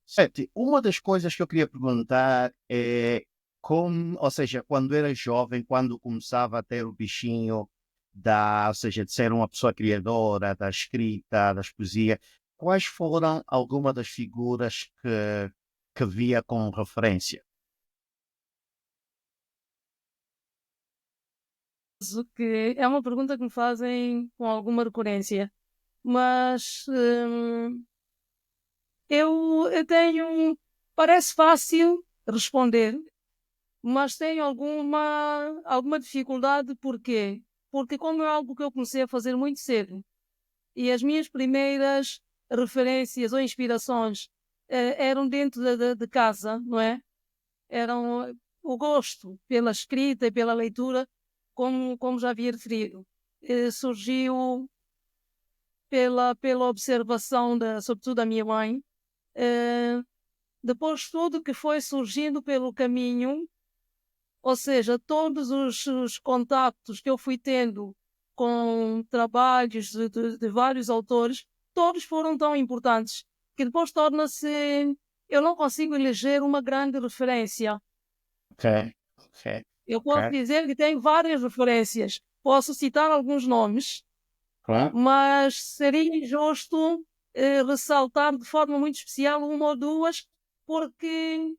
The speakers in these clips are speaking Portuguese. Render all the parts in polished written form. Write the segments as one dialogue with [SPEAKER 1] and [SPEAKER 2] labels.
[SPEAKER 1] Sete, uma das coisas que eu queria perguntar é como, ou seja, quando era jovem, quando começava a ter o bichinho ou seja, de ser uma pessoa criadora, da escrita, das poesias, quais foram algumas das figuras que via como referência?
[SPEAKER 2] Que é uma pergunta que me fazem com alguma recorrência, mas eu tenho. Parece fácil responder, mas tenho alguma dificuldade. Porquê? Porque, como é algo que eu comecei a fazer muito cedo, e as minhas primeiras referências ou inspirações eram dentro de casa, não é? Eram o gosto pela escrita e pela leitura, como já havia referido. Surgiu pela observação, sobretudo da minha mãe, eh, depois tudo que foi surgindo pelo caminho, ou seja, todos os contactos que eu fui tendo com trabalhos de vários autores, todos foram tão importantes que depois torna-se. Eu não consigo eleger uma grande referência.
[SPEAKER 1] Ok, ok,
[SPEAKER 2] Eu posso
[SPEAKER 1] ok.
[SPEAKER 2] dizer que tenho várias referências. Posso citar alguns nomes,
[SPEAKER 1] Claro.
[SPEAKER 2] mas seria injusto ressaltar de forma muito especial uma ou duas, porque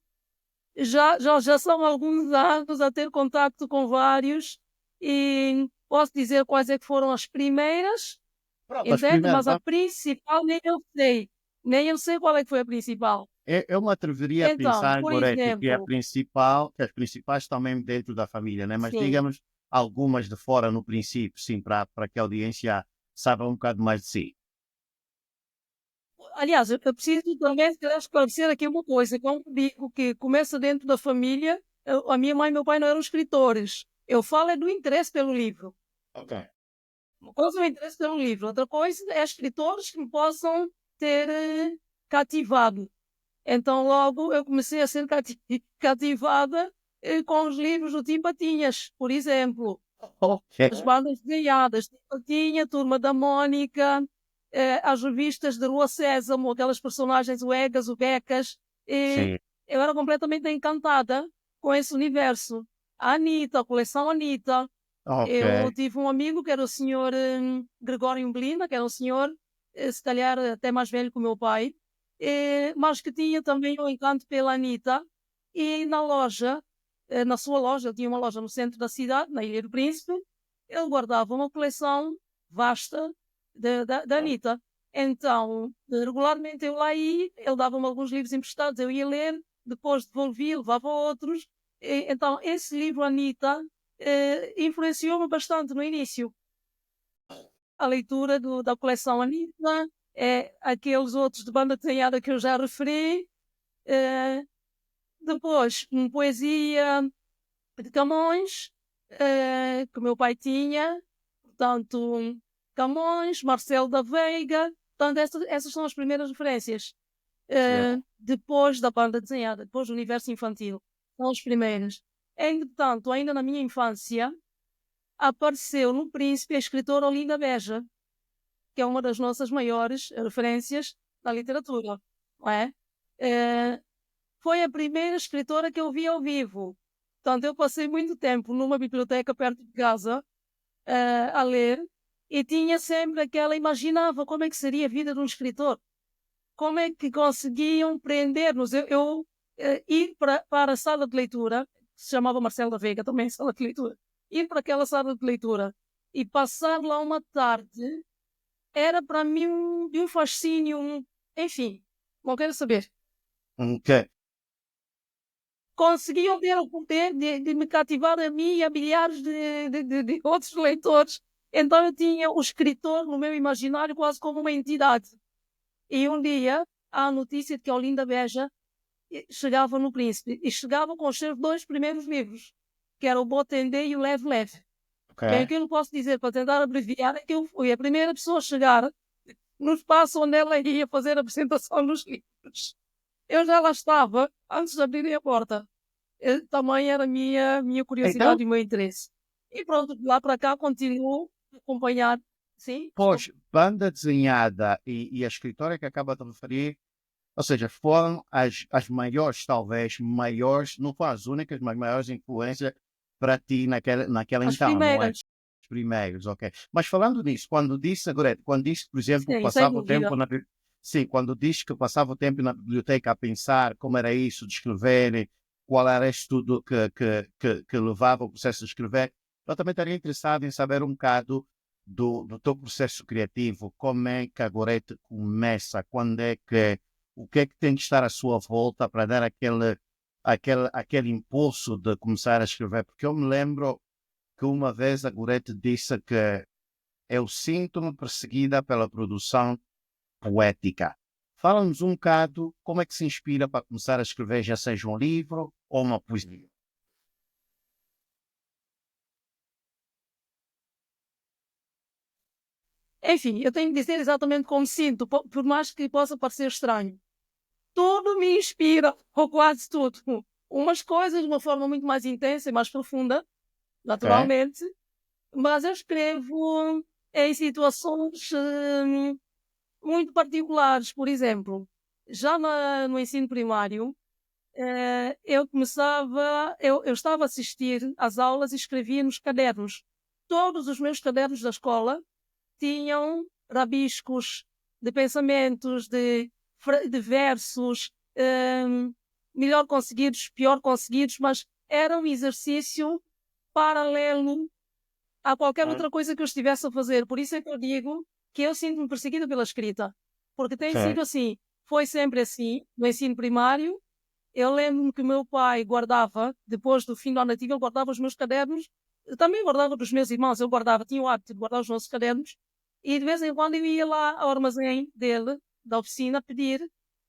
[SPEAKER 2] já são alguns anos a ter contacto com vários e posso dizer quais é que foram as primeiras,
[SPEAKER 1] Pronto, as
[SPEAKER 2] entende?
[SPEAKER 1] primeiras,
[SPEAKER 2] Mas a principal nem eu sei. Nem eu sei qual é que foi a principal.
[SPEAKER 1] eu me atreveria a
[SPEAKER 2] Então,
[SPEAKER 1] pensar,
[SPEAKER 2] por
[SPEAKER 1] Gorete, que a
[SPEAKER 2] exemplo,
[SPEAKER 1] principal, que as principais estão mesmo dentro da família, né? Mas
[SPEAKER 2] sim.
[SPEAKER 1] digamos algumas de fora no princípio, sim, para que a audiência saiba um bocado mais de si.
[SPEAKER 2] Aliás, eu preciso também se calhar esclarecer aqui uma coisa. Quando digo que começa dentro da família, a minha mãe e meu pai não eram escritores. Eu falo é do interesse pelo livro.
[SPEAKER 1] Ok.
[SPEAKER 2] Uma coisa é o interesse pelo livro, outra coisa é escritores que me possam ter cativado. Então, logo, eu comecei a ser cativada com os livros do Tim Patinhas, por exemplo.
[SPEAKER 1] Ok.
[SPEAKER 2] As bandas desenhadas, Tim Patinha, Turma da Mónica, as revistas de Rua Sésamo, aquelas personagens, o Egas, o Becas.
[SPEAKER 1] Sim.
[SPEAKER 2] Eu era completamente encantada com esse universo. A Anitta, a coleção Anitta.
[SPEAKER 1] Ok.
[SPEAKER 2] Eu tive um amigo que era o senhor Gregório Umbelina, que era um senhor, se calhar até mais velho que o meu pai, mas que tinha também um encanto pela Anitta. E na loja, na sua loja, ele tinha uma loja no centro da cidade, na Ilha do Príncipe, ele guardava uma coleção vasta da Anitta. Então, regularmente eu lá ia, ele dava-me alguns livros emprestados, eu ia ler, depois devolvia, levava outros. Então, esse livro, Anitta, influenciou-me bastante no início. A leitura da coleção Anitta, aqueles outros de banda desenhada que eu já referi. eh, Depois, poesia de Camões, que o meu pai tinha. Portanto, Camões, Marcelo da Veiga. Portanto, essas são as primeiras referências.
[SPEAKER 1] Excelente.
[SPEAKER 2] Depois da banda desenhada, depois do universo infantil. São as primeiras. Entretanto, ainda na minha infância, apareceu no Príncipe a escritora Olinda Beja, que é uma das nossas maiores referências na literatura, não é? Eh, Foi a primeira escritora que eu vi ao vivo. Portanto, eu passei muito tempo numa biblioteca perto de casa, a ler, e tinha sempre aquela, imaginava como é que seria a vida de um escritor, como é que conseguiam prender-nos. Ir para a sala de leitura, que se chamava Marcelo da Veiga, também sala de leitura, ir para aquela sala de leitura e passar lá uma tarde era para mim de um fascínio, enfim, não quero saber.
[SPEAKER 1] Ok.
[SPEAKER 2] Conseguiam ter o poder de me cativar a mim e a milhares de outros leitores. Então eu tinha o escritor no meu imaginário quase como uma entidade. E um dia há a notícia de que a Olinda Beja chegava no Príncipe e chegava com os seus dois primeiros livros, que era o Botendê e o Leve Leve.
[SPEAKER 1] Ok.
[SPEAKER 2] Bem, o que eu não posso dizer para tentar abreviar é que eu fui a primeira pessoa a chegar no espaço onde ela ia fazer a apresentação dos livros. Eu já lá estava antes de abrirem a porta. Também era a minha
[SPEAKER 1] Então,
[SPEAKER 2] curiosidade e o meu interesse. E pronto, de lá para cá continuo a acompanhar. Sim,
[SPEAKER 1] pois,
[SPEAKER 2] desculpe.
[SPEAKER 1] banda desenhada e a escritora que acaba de referir, Ou seja, foram as maiores, talvez, maiores, não foram as únicas, mas maiores influências para ti naquela
[SPEAKER 2] As
[SPEAKER 1] então, não é?
[SPEAKER 2] primeiras,
[SPEAKER 1] Os primeiros, ok. Mas falando nisso, quando disse, por exemplo, que
[SPEAKER 2] sim, sem
[SPEAKER 1] passava o tempo
[SPEAKER 2] dúvida.
[SPEAKER 1] sim, quando disse que passava o tempo na biblioteca a pensar como era isso de escrever, qual era isso tudo que levava o processo de escrever, eu também estaria interessado em saber um bocado do teu processo criativo, como é que a Gorete começa, quando é que, o que é que tem que estar à sua volta para dar aquele impulso de começar a escrever, porque eu me lembro que uma vez a Gorete disse que eu sinto-me perseguida pela produção poética. Fala-nos um bocado como é que se inspira para começar a escrever, já seja um livro ou uma poesia.
[SPEAKER 2] Enfim, eu tenho que dizer exatamente como sinto, por mais que possa parecer estranho. Tudo me inspira, ou quase tudo. Umas coisas de uma forma muito mais intensa e mais profunda,
[SPEAKER 1] Ok?
[SPEAKER 2] naturalmente, mas eu escrevo em situações muito particulares. Por exemplo, já no ensino primário, eu estava a assistir às aulas e escrevia nos cadernos. Todos os meus cadernos da escola tinham rabiscos de pensamentos, de versos, melhor conseguidos, pior conseguidos, mas era um exercício paralelo a qualquer
[SPEAKER 1] Ok.
[SPEAKER 2] outra coisa que eu estivesse a fazer. Por isso é que eu digo que eu sinto-me perseguida pela escrita, porque tem
[SPEAKER 1] Ok.
[SPEAKER 2] sido assim, foi sempre assim, no ensino primário. Eu lembro-me que o meu pai guardava, depois do fim do ano letivo, ele guardava os meus cadernos, eu também guardava dos meus irmãos, eu guardava, tinha o hábito de guardar os nossos cadernos, e de vez em quando eu ia lá ao armazém dele, da oficina, pedir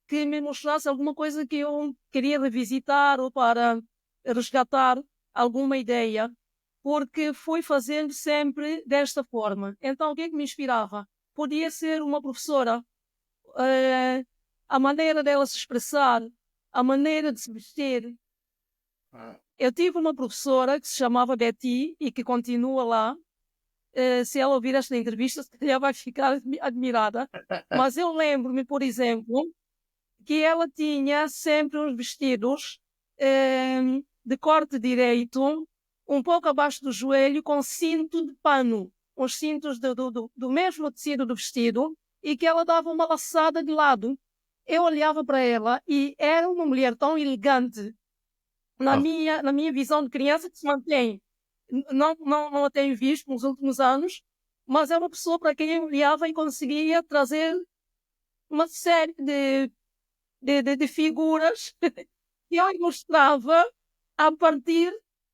[SPEAKER 2] que me mostrasse alguma coisa que eu queria revisitar ou para resgatar alguma ideia, porque fui fazendo sempre desta forma. Então, o que é que me inspirava? Podia ser uma professora, eh, a maneira dela se expressar, a maneira de se vestir.
[SPEAKER 1] Ah,
[SPEAKER 2] Eu tive uma professora que se chamava Betty e que continua lá. Se ela ouvir esta entrevista, se calhar vai ficar admirada. Mas eu lembro-me, por exemplo, que ela tinha sempre uns vestidos de corte direito, um pouco abaixo do joelho, com cinto de pano, os cintos do mesmo tecido do vestido, e que ela dava uma laçada de lado. Eu olhava para ela e era uma mulher tão elegante
[SPEAKER 1] ah,
[SPEAKER 2] na minha visão de criança que se mantém. Não a tenho visto nos últimos anos, mas é uma pessoa para quem eu olhava e conseguia trazer uma série de figuras que eu mostrava a partir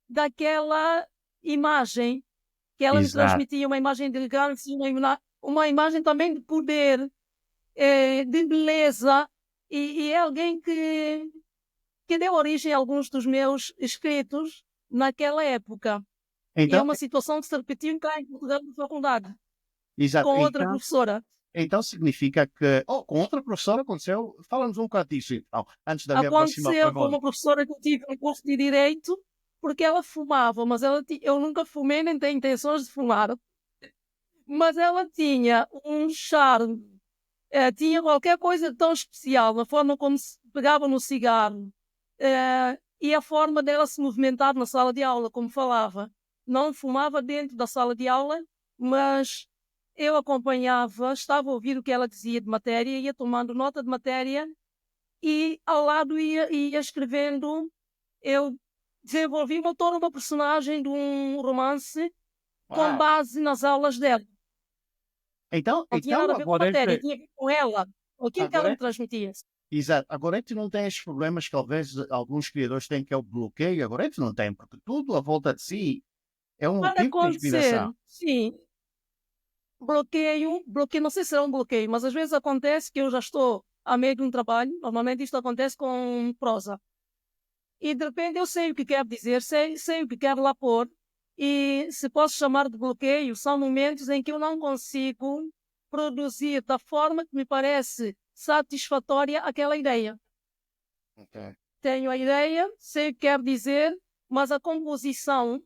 [SPEAKER 2] daquela imagem que ela me
[SPEAKER 1] exato.
[SPEAKER 2] transmitia, uma imagem de elegância, uma imagem também de poder, de beleza, e é alguém que deu origem a alguns dos meus escritos naquela época. E é
[SPEAKER 1] Então,
[SPEAKER 2] uma situação que se repetiu cá em Portugal na faculdade,
[SPEAKER 1] exato.
[SPEAKER 2] com outra professora.
[SPEAKER 1] Então significa que, com outra professora aconteceu, fala-nos um bocado disso, então, antes da minha próxima
[SPEAKER 2] Aconteceu com
[SPEAKER 1] pergunta.
[SPEAKER 2] uma professora que eu tive no curso de Direito, porque ela fumava, mas eu nunca fumei nem tenho intenções de fumar, mas ela tinha um charme, tinha qualquer coisa tão especial na forma como se pegava no cigarro, e a forma dela se movimentar na sala de aula, como falava. Não fumava dentro da sala de aula, mas eu acompanhava, estava a ouvir o que ela dizia de matéria, ia tomando nota de matéria e ao lado ia escrevendo. Eu desenvolvi toda uma personagem de um romance com
[SPEAKER 1] Uau!
[SPEAKER 2] base nas aulas dela.
[SPEAKER 1] Então,
[SPEAKER 2] Não tinha nada a ver com a matéria, tinha a ver com ela, aquilo que ela me
[SPEAKER 1] agora,
[SPEAKER 2] transmitia.
[SPEAKER 1] exato, agora tu não tem esses problemas que talvez alguns criadores têm, que é o bloqueio, agora tu não tem, porque tudo à volta de si é um
[SPEAKER 2] Para
[SPEAKER 1] motivo de
[SPEAKER 2] acontecer,
[SPEAKER 1] inspiração.
[SPEAKER 2] sim, bloqueio, não sei se é um bloqueio, mas às vezes acontece que eu já estou a meio de um trabalho, normalmente isto acontece com prosa, e de repente eu sei o que quero dizer, sei o que quero lá pôr, e se posso chamar de bloqueio, são momentos em que eu não consigo produzir da forma que me parece satisfatória aquela ideia.
[SPEAKER 1] Ok.
[SPEAKER 2] Tenho a ideia, sei o que quero dizer, mas a composição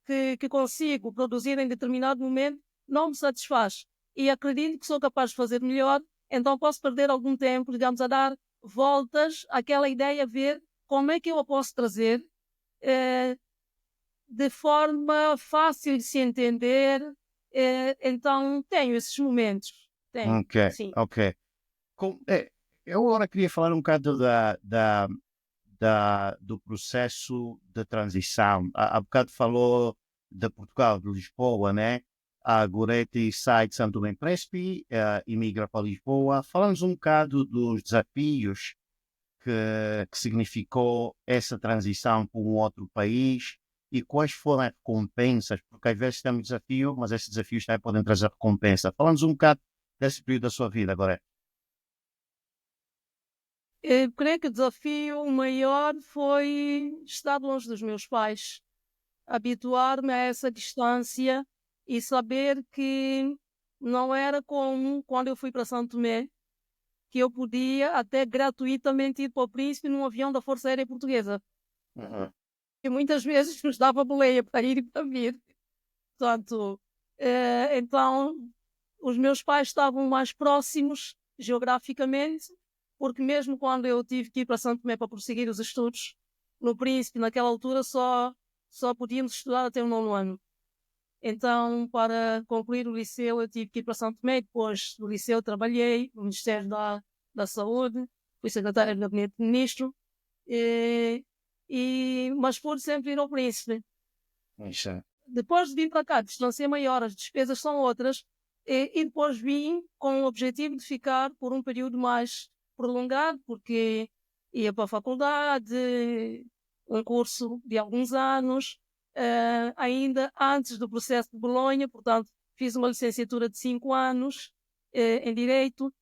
[SPEAKER 2] que consigo produzir em determinado momento não me satisfaz. E acredito que sou capaz de fazer melhor, então posso perder algum tempo, digamos, a dar voltas àquela ideia, ver como é que eu a posso trazer de forma fácil de se entender. Então, tenho esses momentos. Tenho,
[SPEAKER 1] Ok,
[SPEAKER 2] sim.
[SPEAKER 1] ok. Eu agora queria falar um bocado do processo de transição. Há bocado falou de Portugal, de Lisboa, né? A Goretti sai de Santo Tomé e Príncipe, imigra para Lisboa. Falamos um bocado dos desafios que significou essa transição para um outro país e quais foram as recompensas, porque às vezes temos desafio, mas esses desafios também podem trazer recompensa. Falamos um bocado desse período da sua vida agora.
[SPEAKER 2] Eu creio que o desafio maior foi estar longe dos meus pais, habituar-me a essa distância e saber que não era como quando eu fui para Santo Tomé, que eu podia até gratuitamente ir para o Príncipe num avião da Força Aérea Portuguesa.
[SPEAKER 1] Uhum.
[SPEAKER 2] E muitas vezes nos dava boleia para ir e para vir. Portanto, então os meus pais estavam mais próximos geograficamente, porque mesmo quando eu tive que ir para Santo Tomé para prosseguir os estudos no Príncipe, naquela altura só podíamos estudar até o 9º ano. Então, para concluir o liceu, eu tive que ir para Santo Tomé. Depois do liceu, trabalhei no Ministério da Saúde, fui secretária do Gabinete de Ministro, mas pude sempre ir ao Príncipe.
[SPEAKER 1] Isso é.
[SPEAKER 2] Depois de vir para cá, a distância é maior, as despesas são outras, e depois vim com o objetivo de ficar por um período mais prolongado, porque ia para a faculdade, um curso de alguns anos, ainda antes do processo de Bolonha, portanto, fiz uma licenciatura de 5 anos em Direito.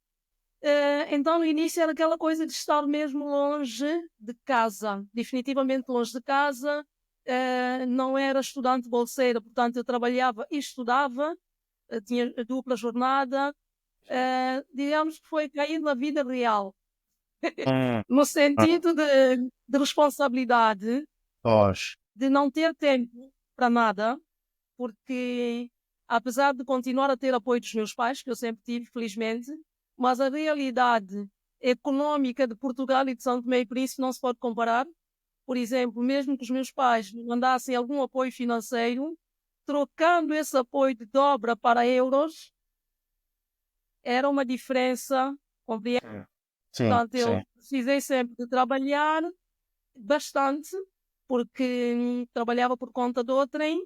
[SPEAKER 2] Então, no início era aquela coisa de estar mesmo longe de casa, definitivamente longe de casa. Não era estudante bolseira, portanto, eu trabalhava e estudava, tinha a dupla jornada. Digamos que foi cair na vida real,
[SPEAKER 1] Hum,
[SPEAKER 2] no
[SPEAKER 1] hum.
[SPEAKER 2] sentido de responsabilidade,
[SPEAKER 1] Pois.
[SPEAKER 2] de não ter tempo para nada, porque apesar de continuar a ter apoio dos meus pais, que eu sempre tive, felizmente, mas a realidade económica de Portugal e de São Tomé e Príncipe não se pode comparar. Por exemplo, mesmo que os meus pais me mandassem algum apoio financeiro, trocando esse apoio de dobra para euros, era uma diferença, compreende?
[SPEAKER 1] Sim,
[SPEAKER 2] Portanto, eu
[SPEAKER 1] sim.
[SPEAKER 2] precisei sempre de trabalhar bastante, porque trabalhava por conta do outrem,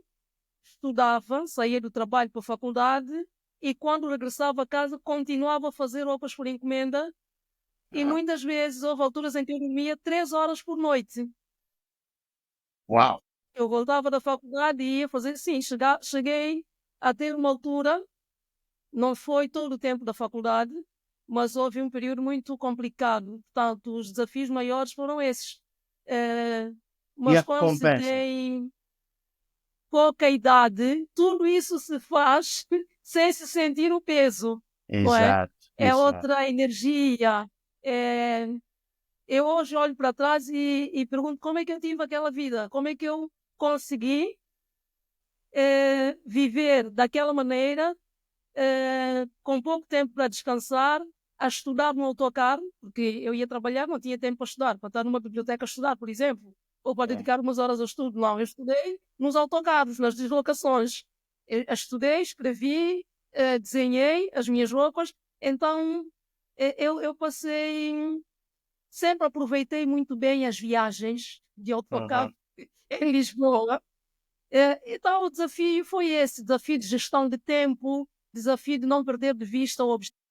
[SPEAKER 2] estudava, saía do trabalho para a faculdade e quando regressava a casa continuava a fazer roupas por encomenda e
[SPEAKER 1] Uhum.
[SPEAKER 2] muitas vezes houve alturas em que eu dormia 3 horas por noite.
[SPEAKER 1] Uau!
[SPEAKER 2] Eu voltava da faculdade e ia fazer, sim, cheguei a ter uma altura, não foi todo o tempo da faculdade, mas houve um período muito complicado. Portanto, os desafios maiores foram esses. Eh,
[SPEAKER 1] E
[SPEAKER 2] mas
[SPEAKER 1] a
[SPEAKER 2] quando se
[SPEAKER 1] recompensa?
[SPEAKER 2] tem pouca idade, tudo isso se faz sem se sentir o peso, não é?
[SPEAKER 1] Exato,
[SPEAKER 2] É
[SPEAKER 1] exato.
[SPEAKER 2] outra energia. É... Eu hoje olho para trás e pergunto como é que eu tive aquela vida, como é que eu consegui viver daquela maneira, com pouco tempo para descansar, a estudar no autocarro, porque eu ia trabalhar, não tinha tempo para estudar, para estar numa biblioteca a estudar, por exemplo, ou para
[SPEAKER 1] Sim.
[SPEAKER 2] dedicar umas horas ao estudo. Não, eu estudei nos autocarros, nas deslocações. Eu estudei, escrevi, desenhei as minhas roupas. Então, eu passei, sempre aproveitei muito bem as viagens de autocarro
[SPEAKER 1] Uhum.
[SPEAKER 2] em Lisboa. Então, o desafio foi esse: desafio de gestão de tempo, desafio de não perder de vista o objetivo.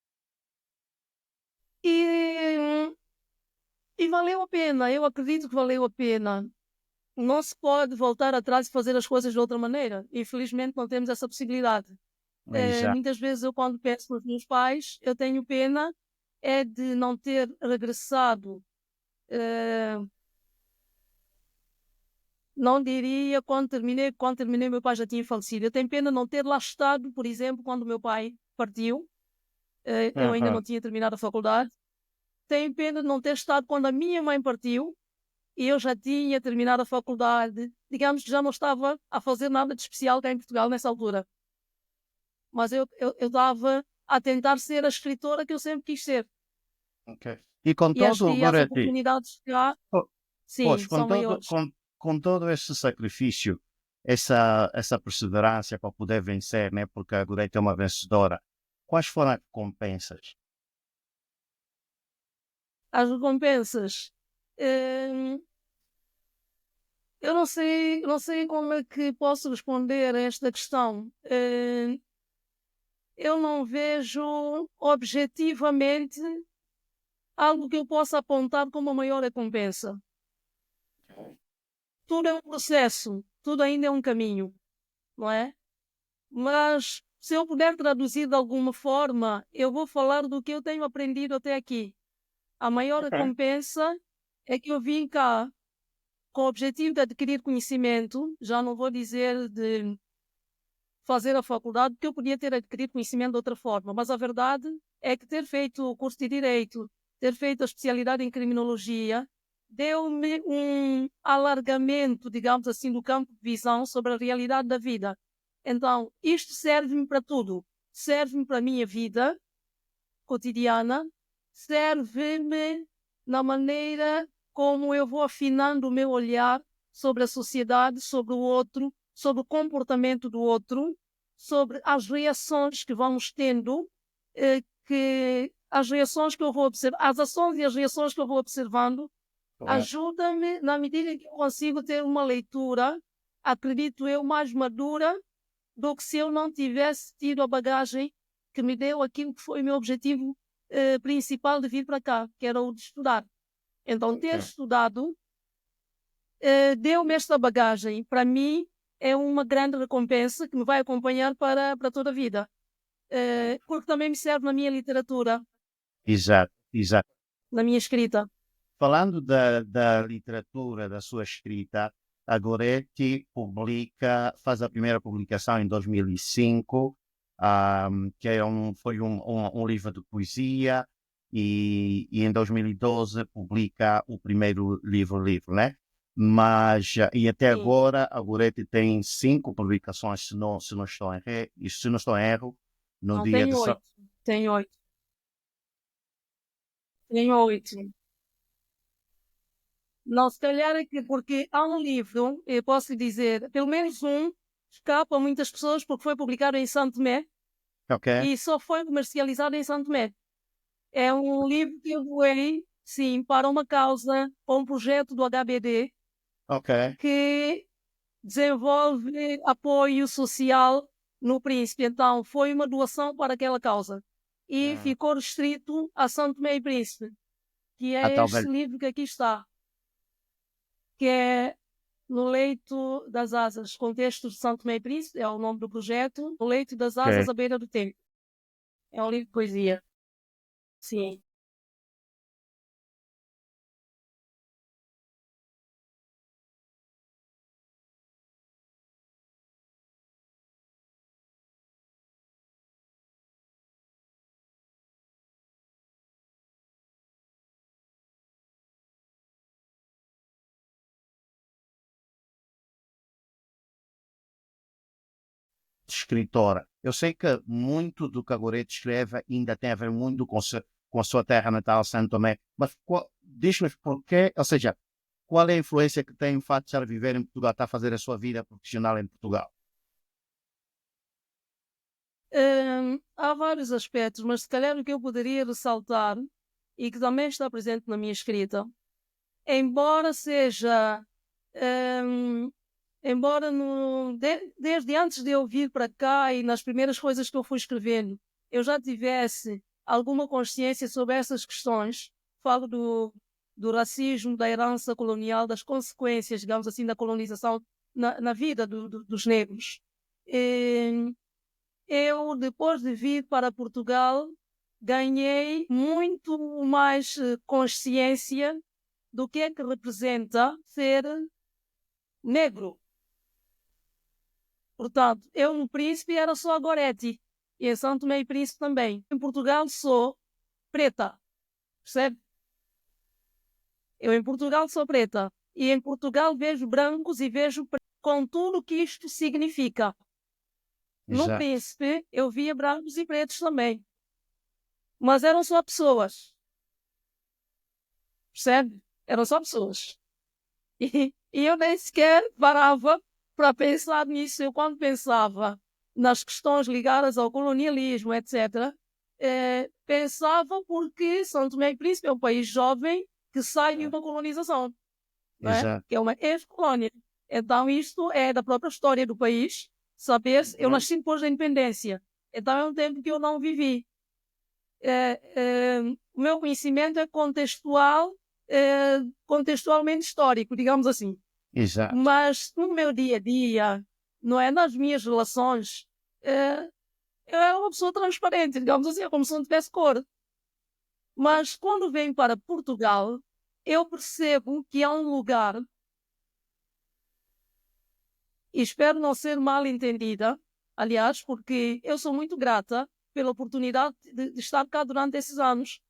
[SPEAKER 2] E, e valeu a pena, eu acredito que valeu a pena. Não se pode voltar atrás e fazer as coisas de outra maneira. Infelizmente, não temos essa possibilidade.
[SPEAKER 1] Exato.
[SPEAKER 2] Muitas vezes, eu, quando penso nos meus pais, eu tenho pena é de não ter regressado. eh, Não diria quando terminei, meu pai já tinha falecido. Eu tenho pena não ter lá estado, por exemplo, quando meu pai partiu. Eu ainda
[SPEAKER 1] Uhum.
[SPEAKER 2] não tinha terminado a faculdade. Tenho pena de não ter estado quando a minha mãe partiu e eu já tinha terminado a faculdade. Digamos que já não estava a fazer nada de especial cá em Portugal nessa altura. Mas eu estava a tentar ser a escritora que eu sempre quis ser.
[SPEAKER 1] Ok. E com todo,
[SPEAKER 2] E as
[SPEAKER 1] Goretti,
[SPEAKER 2] oportunidades que há,
[SPEAKER 1] po- pois,
[SPEAKER 2] sim, são maiores.
[SPEAKER 1] com todo esse sacrifício, essa perseverança para poder vencer, né? Porque a Goretti é uma vencedora. Quais foram as recompensas?
[SPEAKER 2] As recompensas. hum, eu não sei como é que posso responder a esta questão. Eu não vejo objetivamente algo que eu possa apontar como a maior recompensa. Tudo é um processo, tudo ainda é um caminho, não é? Mas se eu puder traduzir de alguma forma, eu vou falar do que eu tenho aprendido até aqui. A maior
[SPEAKER 1] Ok.
[SPEAKER 2] recompensa é que eu vim cá com o objetivo de adquirir conhecimento, já não vou dizer de fazer a faculdade, porque eu podia ter adquirido conhecimento de outra forma, mas a verdade é que ter feito o curso de Direito, ter feito a especialidade em Criminologia, deu-me um alargamento, digamos assim, do campo de visão sobre a realidade da vida. Então, isto serve-me para tudo. Serve-me para a minha vida cotidiana, serve-me na maneira como eu vou afinando o meu olhar sobre a sociedade, sobre o outro, sobre o comportamento do outro, sobre as reações que vamos tendo, as reações que eu vou observar, as ações e as reações que eu vou observando,
[SPEAKER 1] Correto.
[SPEAKER 2] ajuda-me na medida que eu consigo ter uma leitura, acredito eu, mais madura do que se eu não tivesse tido a bagagem que me deu aquilo que foi o meu objetivo principal de vir para cá, que era o de estudar. Então, ter
[SPEAKER 1] Ok.
[SPEAKER 2] estudado deu-me esta bagagem. Para mim, é uma grande recompensa que me vai acompanhar para toda a vida. Porque também me serve na minha literatura,
[SPEAKER 1] Exato, exato.
[SPEAKER 2] na minha escrita.
[SPEAKER 1] Falando da literatura, da sua escrita, a Goretti faz a primeira publicação em 2005, que foi um livro de poesia, e em 2012 publica o primeiro livro, né? Mas, e até
[SPEAKER 2] Sim.
[SPEAKER 1] agora, a Goretti tem 5 publicações, se não estou em se não estou em erro, no
[SPEAKER 2] Não,
[SPEAKER 1] dia de...
[SPEAKER 2] tenho 8. Tenho 8. Tenho 8. Não, se calhar é que porque há um livro, eu posso lhe dizer, pelo menos um, escapa a muitas pessoas porque foi publicado em Santo Tomé
[SPEAKER 1] Ok,
[SPEAKER 2] e só foi comercializado em Santo Tomé. É um livro que eu doei, sim, para uma causa, para um projeto do HBD
[SPEAKER 1] ok.
[SPEAKER 2] que desenvolve apoio social no Príncipe. Então, foi uma doação para aquela causa. E
[SPEAKER 1] Hum.
[SPEAKER 2] ficou restrito a Santo Tomé e Príncipe, que
[SPEAKER 1] Ah,
[SPEAKER 2] é este
[SPEAKER 1] talvez.
[SPEAKER 2] livro que aqui está, que é No Leito das Asas, Contextos de Santo Tomé e Príncipe, é o nome do projeto, No Leito das Asas,
[SPEAKER 1] Ok.
[SPEAKER 2] à Beira do Tempo. É um livro de poesia, sim.
[SPEAKER 1] Escritora. Eu sei que muito do que a Goretti escreve ainda tem a ver muito com a sua terra natal, Santo Tomé, mas diz-nos porquê, ou seja, qual é a influência que tem o fato de estar a viver em Portugal, estar a fazer a sua vida profissional em Portugal?
[SPEAKER 2] Há vários aspectos, mas se calhar o que eu poderia ressaltar e que também está presente na minha escrita, embora seja, hum, embora desde antes de eu vir para cá e nas primeiras coisas que eu fui escrevendo, eu já tivesse alguma consciência sobre essas questões, falo do racismo, da herança colonial, das consequências, digamos assim, da colonização na vida dos negros. Eu, depois de vir para Portugal, ganhei muito mais consciência do que é que representa ser negro. Portanto, eu no Príncipe era só a Goretti, e em São Tomé e Príncipe também. Em Portugal sou preta, percebe? Eu em Portugal sou preta, e em Portugal vejo brancos e vejo com tudo o que isto significa. No
[SPEAKER 1] Exato.
[SPEAKER 2] Príncipe eu via brancos e pretos também, mas eram só pessoas. percebe? Eram só pessoas. E eu nem sequer parava para pensar nisso. Eu, quando pensava nas questões ligadas ao colonialismo, etc., pensava porque São Tomé e Príncipe é um país jovem que sai de uma colonização, não é?
[SPEAKER 1] Exato.
[SPEAKER 2] Que é uma ex-colónia. Então, isto é da própria história do país. Saber, eu nasci depois da independência, então é um tempo que eu não vivi. O meu conhecimento é contextual, contextualmente histórico, digamos assim.
[SPEAKER 1] Exato.
[SPEAKER 2] Mas no meu dia a dia, não é? Nas minhas relações, eu era uma pessoa transparente, digamos assim, é como se não tivesse cor. Mas quando venho para Portugal, eu percebo que há um lugar, e espero não ser mal entendida, aliás, porque eu sou muito grata pela oportunidade de estar cá durante esses anos,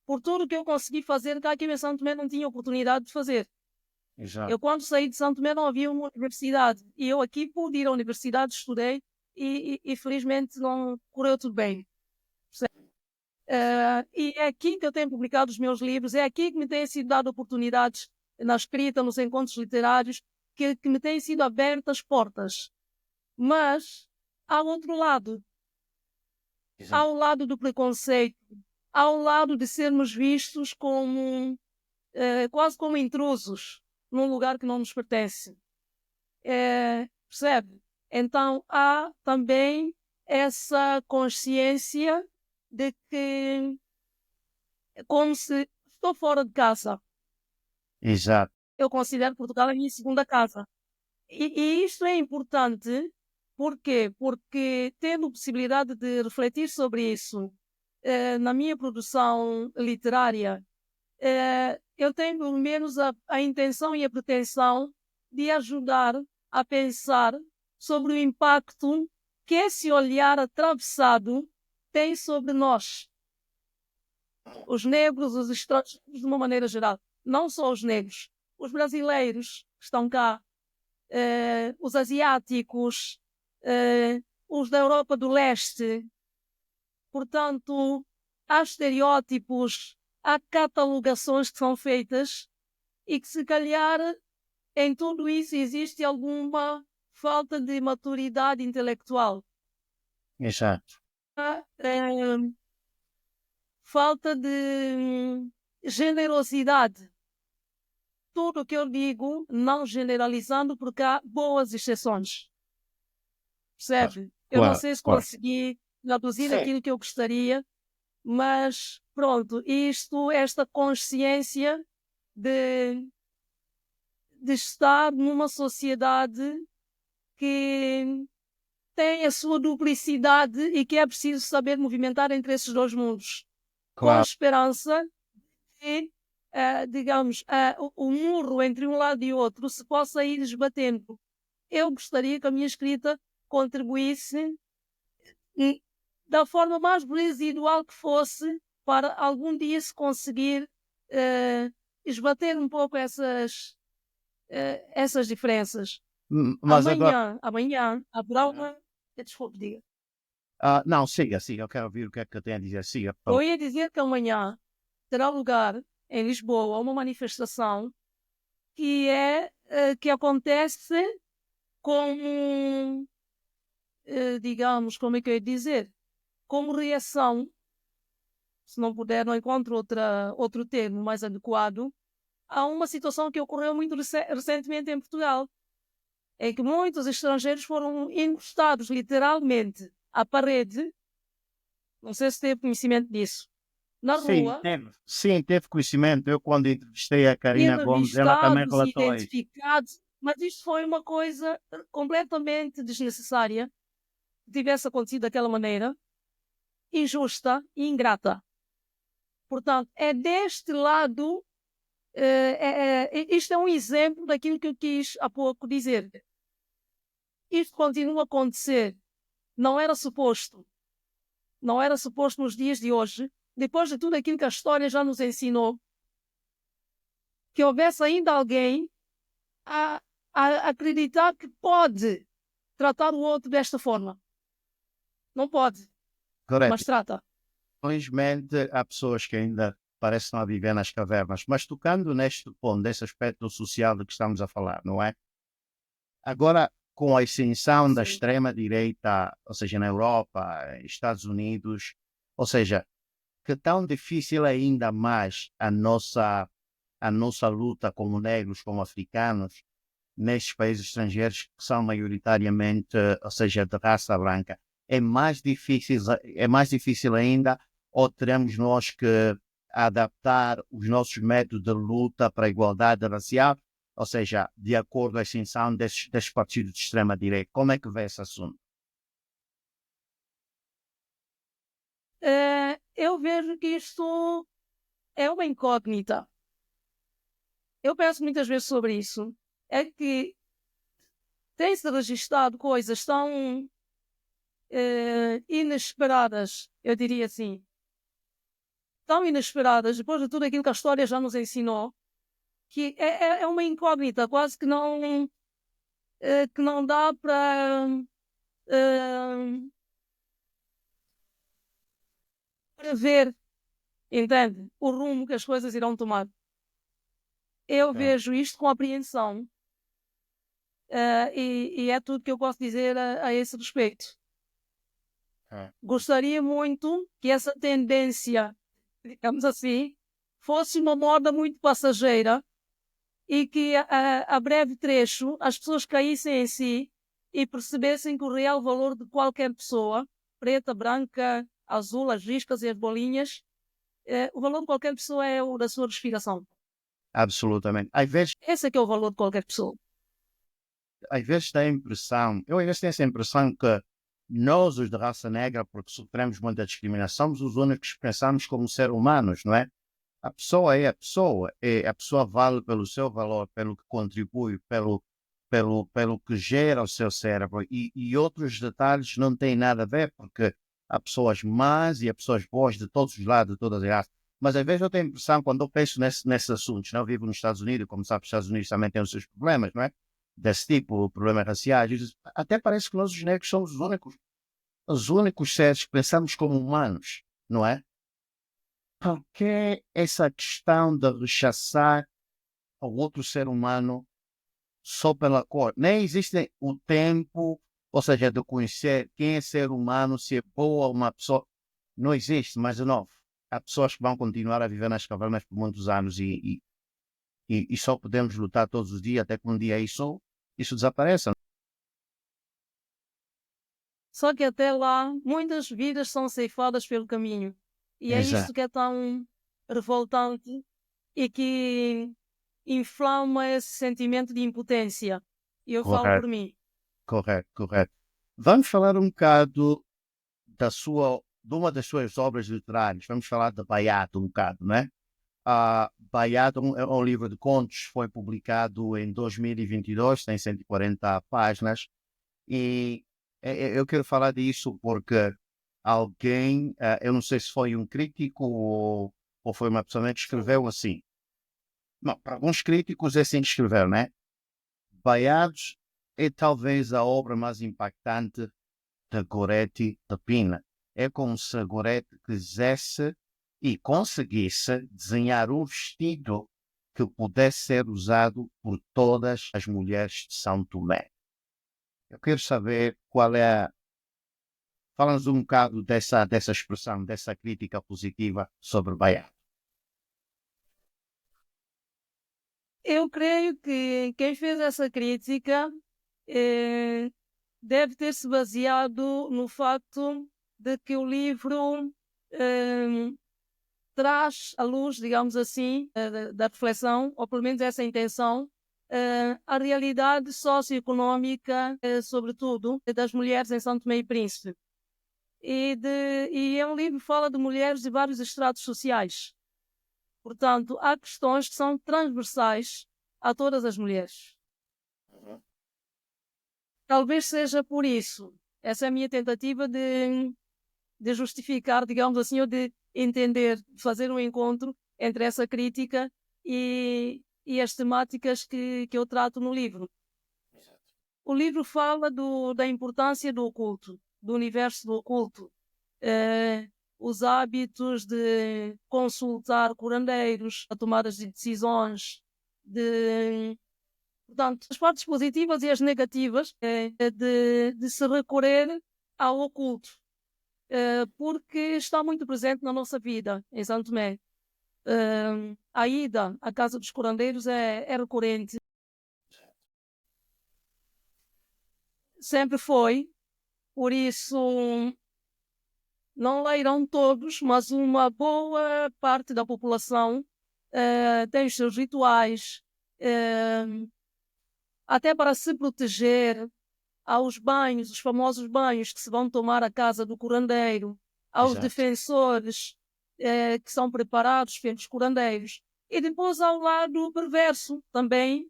[SPEAKER 2] por tudo que eu consegui fazer cá aqui em Santo Tomé não tinha oportunidade de fazer.
[SPEAKER 1] Exato.
[SPEAKER 2] Eu, quando saí de Santo Tomé, não havia uma universidade. E eu aqui pude ir à universidade, estudei e felizmente não correu tudo bem. E é aqui que eu tenho publicado os meus livros, é aqui que me têm sido dadas oportunidades na escrita, nos encontros literários, que me têm sido abertas portas. Mas há outro lado.
[SPEAKER 1] Exato.
[SPEAKER 2] Há o lado do preconceito, há o lado de sermos vistos como quase como intrusos num lugar que não nos pertence. Percebe? Então há também essa consciência de que é como se estou fora de casa.
[SPEAKER 1] Exato.
[SPEAKER 2] Eu considero Portugal a minha segunda casa. E isto é importante, porquê? Porque tendo possibilidade de refletir sobre isso na minha produção literária, eu tenho pelo menos a intenção e a pretensão de ajudar a pensar sobre o impacto que esse olhar atravessado tem sobre nós, os negros, os estrangeiros, de uma maneira geral. Não só os negros, os brasileiros que estão cá, os asiáticos, os da Europa do Leste. Portanto, há estereótipos, há catalogações que são feitas e que, se calhar, em tudo isso existe alguma falta de maturidade intelectual.
[SPEAKER 1] Exato.
[SPEAKER 2] Falta de generosidade. Tudo o que eu digo, não generalizando, porque há boas exceções. Percebe? Eu não sei se consegui traduzir aquilo que eu gostaria, mas pronto, esta consciência de estar numa sociedade que tem a sua duplicidade e que é preciso saber movimentar entre esses dois mundos. Com a esperança que, digamos, o muro entre um lado e outro se possa ir esbatendo. Eu gostaria que a minha escrita contribuísse da forma mais residual que fosse para algum dia se conseguir esbater um pouco essas diferenças.
[SPEAKER 1] Mas
[SPEAKER 2] Amanhã haverá uma... Desculpe, diga.
[SPEAKER 1] Não, siga, eu quero ouvir o que é que eu tenho a dizer. Siga.
[SPEAKER 2] Eu ia dizer que amanhã terá lugar em Lisboa uma manifestação que acontece como, digamos, como é que eu ia dizer? Como reação, se não puder, não encontro outro termo mais adequado, a uma situação que ocorreu muito recentemente em Portugal, em que muitos estrangeiros foram encostados literalmente à parede. Não sei se teve conhecimento disso. Na rua.
[SPEAKER 1] Sim, teve conhecimento. Eu, quando entrevistei a Karina Gomes, ela também relatou
[SPEAKER 2] identificados, mas isto foi uma coisa completamente desnecessária que tivesse acontecido daquela maneira, injusta e ingrata. Portanto, é deste lado, isto é um exemplo daquilo que eu quis há pouco dizer. Isto continua a acontecer. Não era suposto nos dias de hoje, depois de tudo aquilo que a história já nos ensinou, que houvesse ainda alguém a acreditar que pode tratar o outro desta forma. Não pode.
[SPEAKER 1] Correto.
[SPEAKER 2] Mas trata.
[SPEAKER 1] Infelizmente, há pessoas que ainda parece não viver nas cavernas. Mas tocando neste ponto, desse aspecto social de que estamos a falar, não é? Agora, com a ascensão da
[SPEAKER 2] Sim.
[SPEAKER 1] extrema-direita, ou seja, na Europa, Estados Unidos, ou seja, que tão difícil ainda mais a nossa luta como negros, como africanos, nestes países estrangeiros que são maioritariamente, ou seja, de raça branca. É mais difícil ainda, ou teremos nós que adaptar os nossos métodos de luta para a igualdade racial, ou seja, de acordo com a ascensão destes partidos de extrema-direita. Como é que vê esse assunto?
[SPEAKER 2] Eu vejo que isto é uma incógnita. Eu penso muitas vezes sobre isso. É que tem-se registrado coisas tão inesperadas, eu diria assim, tão inesperadas, depois de tudo aquilo que a história já nos ensinou, que é uma incógnita, quase que não dá para prever, entende? O rumo que as coisas irão tomar. Eu
[SPEAKER 1] É,
[SPEAKER 2] vejo isto com apreensão e é tudo que eu posso dizer a esse respeito.
[SPEAKER 1] é.
[SPEAKER 2] Gostaria muito que essa tendência, digamos assim, fosse uma moda muito passageira e que a breve trecho as pessoas caíssem em si e percebessem que o real valor de qualquer pessoa, preta, branca, azul, as riscas e as bolinhas, o valor de qualquer pessoa é o da sua respiração.
[SPEAKER 1] Absolutamente.
[SPEAKER 2] Esse é que é o valor de qualquer pessoa.
[SPEAKER 1] Às vezes dá a impressão, eu às vezes tenho essa impressão que nós, os de raça negra, porque sofremos muita discriminação, somos os únicos que pensamos como seres humanos, não é? A pessoa é a pessoa, a pessoa vale pelo seu valor, pelo que contribui, pelo que gera o seu cérebro, e outros detalhes não têm nada a ver, porque há pessoas más e há pessoas boas de todos os lados, de todas as raças. Mas às vezes eu tenho a impressão, quando eu penso nesses assuntos, não, eu vivo nos Estados Unidos, como sabe, os Estados Unidos também têm os seus problemas, não é? Desse tipo, problemas raciais, até parece que nós os negros somos os únicos seres que pensamos como humanos, não é? Porque essa questão de rechaçar o outro ser humano só pela cor? Nem existe o tempo, ou seja, de conhecer quem é ser humano, se é boa uma pessoa. Não existe, mas de novo, há pessoas que vão continuar a viver nas cavernas por muitos anos e só podemos lutar todos os dias até que um dia isso desapareça.
[SPEAKER 2] Só que até lá, muitas vidas são ceifadas pelo caminho. E é isto
[SPEAKER 1] Exato.
[SPEAKER 2] que é tão revoltante e que inflama esse sentimento de impotência. E eu falo por
[SPEAKER 1] Correto,
[SPEAKER 2] mim.
[SPEAKER 1] correto, correto. Vamos falar um bocado de uma das suas obras literárias. Vamos falar de Bayat um bocado, né? Bayat é um livro de contos, foi publicado em 2022, tem 140 páginas, e eu quero falar disso porque alguém, eu não sei se foi um crítico ou foi uma pessoa que escreveu assim. Não, para alguns críticos é assim que escreveram, né? Bayat é talvez a obra mais impactante de Goretti de Pina. É como se Goretti quisesse e conseguisse desenhar um vestido que pudesse ser usado por todas as mulheres de São Tomé. Eu quero saber qual é. Fala-nos um bocado dessa expressão, dessa crítica positiva sobre Baiano.
[SPEAKER 2] Eu creio que quem fez essa crítica eh, deve ter se baseado no facto de que o livro eh, traz à luz, digamos assim, da reflexão, ou pelo menos essa intenção, a realidade socioeconómica, sobretudo, das mulheres em São Tomé e Príncipe. E é um livro que fala de mulheres de vários estratos sociais. Portanto, há questões que são transversais a todas as mulheres. Talvez seja por isso. Essa é a minha tentativa de justificar, digamos assim, ou de entender, de fazer um encontro entre essa crítica e as temáticas que eu trato no livro. O livro fala da importância do oculto, do universo do oculto. os hábitos de consultar curandeiros, a tomar as decisões, portanto, as partes positivas e as negativas de se recorrer ao oculto, porque está muito presente na nossa vida em Santo Tomé. A ida à casa dos curandeiros é recorrente. Sempre foi, por isso não leiram todos, mas uma boa parte da população tem os seus rituais, até para se proteger aos banhos, os famosos banhos que se vão tomar à casa do curandeiro, aos
[SPEAKER 1] Exato.
[SPEAKER 2] defensores que são preparados pelos curandeiros. E depois ao lado perverso também,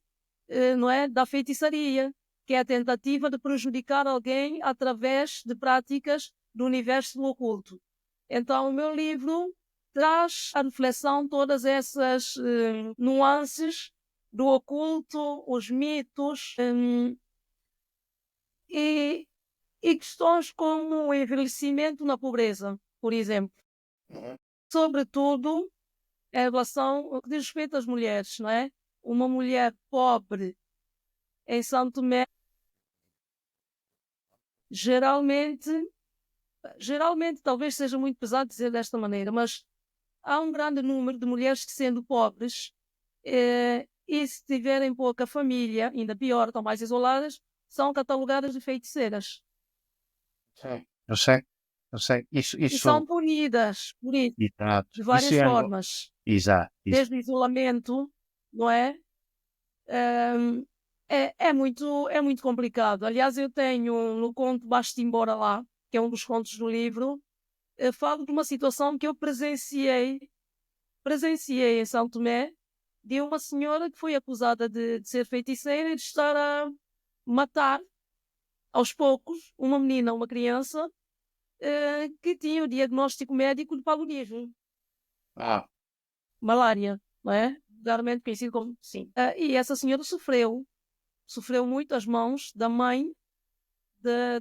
[SPEAKER 2] não é, da feitiçaria, que é a tentativa de prejudicar alguém através de práticas do universo do oculto. Então o meu livro traz à reflexão todas essas nuances do oculto, os mitos, e questões como o envelhecimento na pobreza, por exemplo.
[SPEAKER 1] Uhum.
[SPEAKER 2] Sobretudo em relação ao que diz respeito às mulheres, não é? Uma mulher pobre em São Tomé, geralmente, talvez seja muito pesado dizer desta maneira, mas há um grande número de mulheres que, sendo pobres, e se tiverem pouca família, ainda pior, estão mais isoladas, são catalogadas de feiticeiras.
[SPEAKER 1] Sim. Eu sei, eu sei.
[SPEAKER 2] E são
[SPEAKER 1] Isso,
[SPEAKER 2] punidas por isso,
[SPEAKER 1] exato.
[SPEAKER 2] de
[SPEAKER 1] Isso
[SPEAKER 2] várias
[SPEAKER 1] é algo.
[SPEAKER 2] formas.
[SPEAKER 1] Exato, isso.
[SPEAKER 2] Desde o isolamento, não é? Hum, é muito complicado. Aliás, eu tenho no conto Basta Embora Lá, que é um dos contos do livro, falo de uma situação que eu presenciei em São Tomé, de uma senhora que foi acusada de ser feiticeira e de estar a matar aos poucos uma menina, uma criança, que tinha o diagnóstico médico de paludismo,
[SPEAKER 1] Ah,
[SPEAKER 2] malária, não é? Vulgarmente conhecido como sim. E essa senhora sofreu muito as mãos da mãe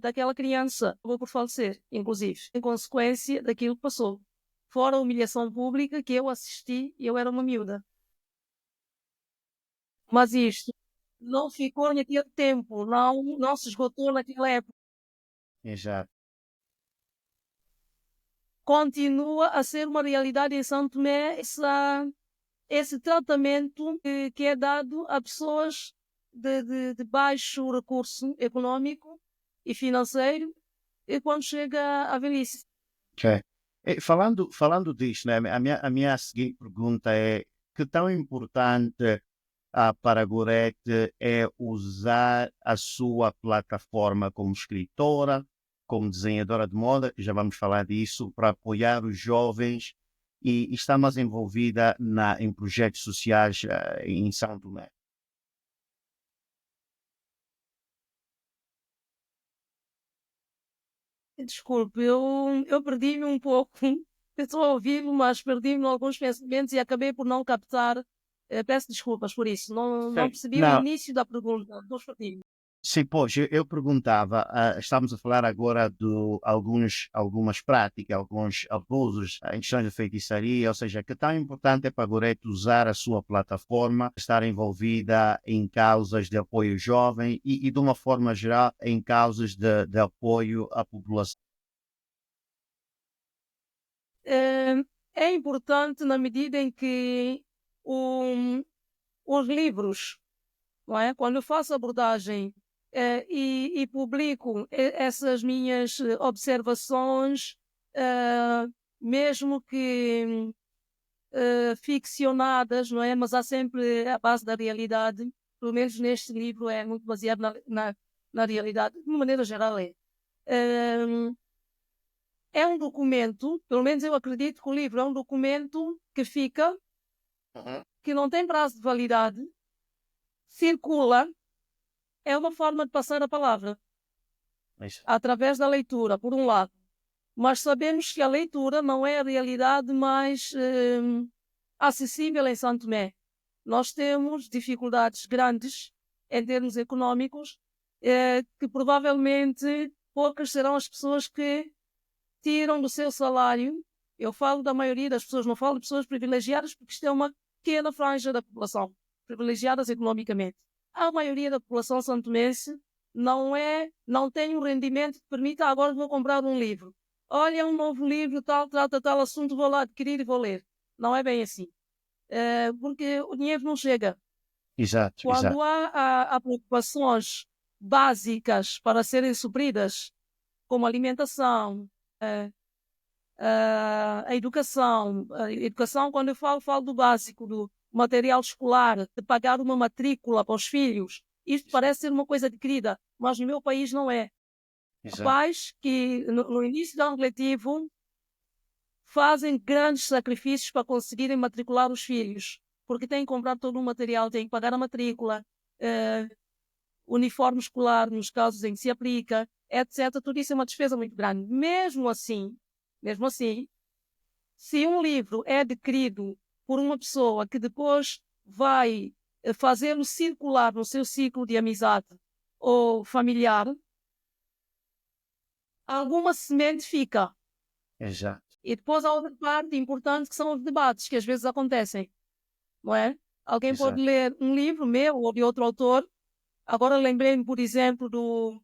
[SPEAKER 2] daquela criança, acabou por falecer, inclusive, em consequência daquilo que passou. Fora a humilhação pública que eu assisti e eu era uma miúda. Mas isto não ficou naquele tempo, não se esgotou naquela época.
[SPEAKER 1] exato.
[SPEAKER 2] Continua a ser uma realidade em São Tomé esse tratamento que é dado a pessoas de baixo recurso econômico e financeiro e quando chega à velhice.
[SPEAKER 1] Ok. Falando disto, né, a minha seguinte pergunta é: que tão importante para a Gorete é usar a sua plataforma como escritora, como desenhadora de moda, que já vamos falar disso, para apoiar os jovens e está mais envolvida em projetos sociais em São Tomé?
[SPEAKER 2] Desculpe, eu perdi-me um pouco. Eu estou a ouvi-lo, mas perdi-me em alguns pensamentos e acabei por não captar. Peço desculpas por isso. Não
[SPEAKER 1] Sim.
[SPEAKER 2] percebi o
[SPEAKER 1] Não,
[SPEAKER 2] início da pergunta. Dos perdi-me.
[SPEAKER 1] sim, pois, eu perguntava, estamos a falar agora de algumas práticas, alguns abusos em questões de feitiçaria, ou seja, que tão importante é para a Goretti usar a sua plataforma, estar envolvida em causas de apoio jovem e de uma forma geral, em causas de apoio à população.
[SPEAKER 2] É importante na medida em que o- os livros, não é? Quando eu faço abordagem e publico essas minhas observações, eh, mesmo que ficcionadas, não é? Mas há sempre a base da realidade, pelo menos neste livro é muito baseado na realidade, de uma maneira geral é. Eh, É um documento, pelo menos eu acredito que o livro é um documento que fica,
[SPEAKER 1] Uhum.
[SPEAKER 2] que não tem prazo de validade, circula, é uma forma de passar a palavra,
[SPEAKER 1] Isso.
[SPEAKER 2] através da leitura, por um lado. Mas sabemos que a leitura não é a realidade mais acessível em Santo Tomé. Nós temos dificuldades grandes em termos económicos, que provavelmente poucas serão as pessoas que tiram do seu salário Eu falo da maioria das pessoas, não falo de pessoas privilegiadas, porque isto é uma pequena franja da população, privilegiadas economicamente. A maioria da população santomense não tem um rendimento que permita, agora vou comprar um livro. Olha, um novo livro, tal, trata tal assunto, vou lá adquirir e vou ler. Não é bem assim. Porque o dinheiro não chega.
[SPEAKER 1] Exato, exato.
[SPEAKER 2] Quando há preocupações básicas para serem supridas, como alimentação, a educação. A educação, quando eu falo do básico, do material escolar, de pagar uma matrícula para os filhos. Isto parece ser uma coisa querida, mas no meu país não é. Há
[SPEAKER 1] Exato.
[SPEAKER 2] pais que, no início do ano letivo, fazem grandes sacrifícios para conseguirem matricular os filhos, porque têm que comprar todo o material, têm que pagar a matrícula, uniforme escolar, nos casos em que se aplica, etc. Tudo isso é uma despesa muito grande. Mesmo assim, se um livro é adquirido por uma pessoa que depois vai fazê-lo circular no seu ciclo de amizade ou familiar, alguma semente fica.
[SPEAKER 1] Exato.
[SPEAKER 2] E depois há outra parte importante que são os debates que às vezes acontecem, não é? Alguém pode
[SPEAKER 1] Exato.
[SPEAKER 2] ler um livro meu ou de outro autor. Agora lembrei-me, por exemplo, do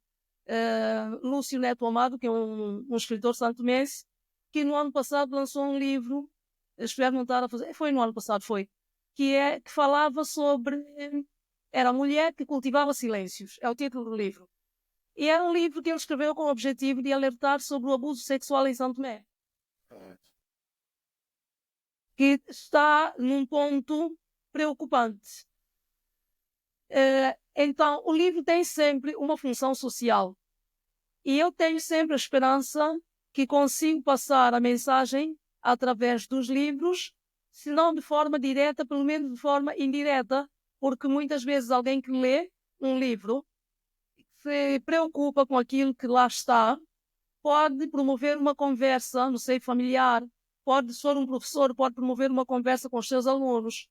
[SPEAKER 2] Lúcio Neto Amado, que é um escritor santomense, que no ano passado lançou um livro, espero não estar a fazer, foi no ano passado, que falava sobre, era a mulher que cultivava silêncios, é o título do livro. E era um livro que ele escreveu com o objetivo de alertar sobre o abuso sexual em São Tomé, que está num ponto preocupante. Então, o livro tem sempre uma função social. E eu tenho sempre a esperança que consigo passar a mensagem através dos livros, se não de forma direta, pelo menos de forma indireta, porque muitas vezes alguém que lê um livro se preocupa com aquilo que lá está, pode promover uma conversa no seio familiar, pode, se for um professor, pode promover uma conversa com os seus alunos,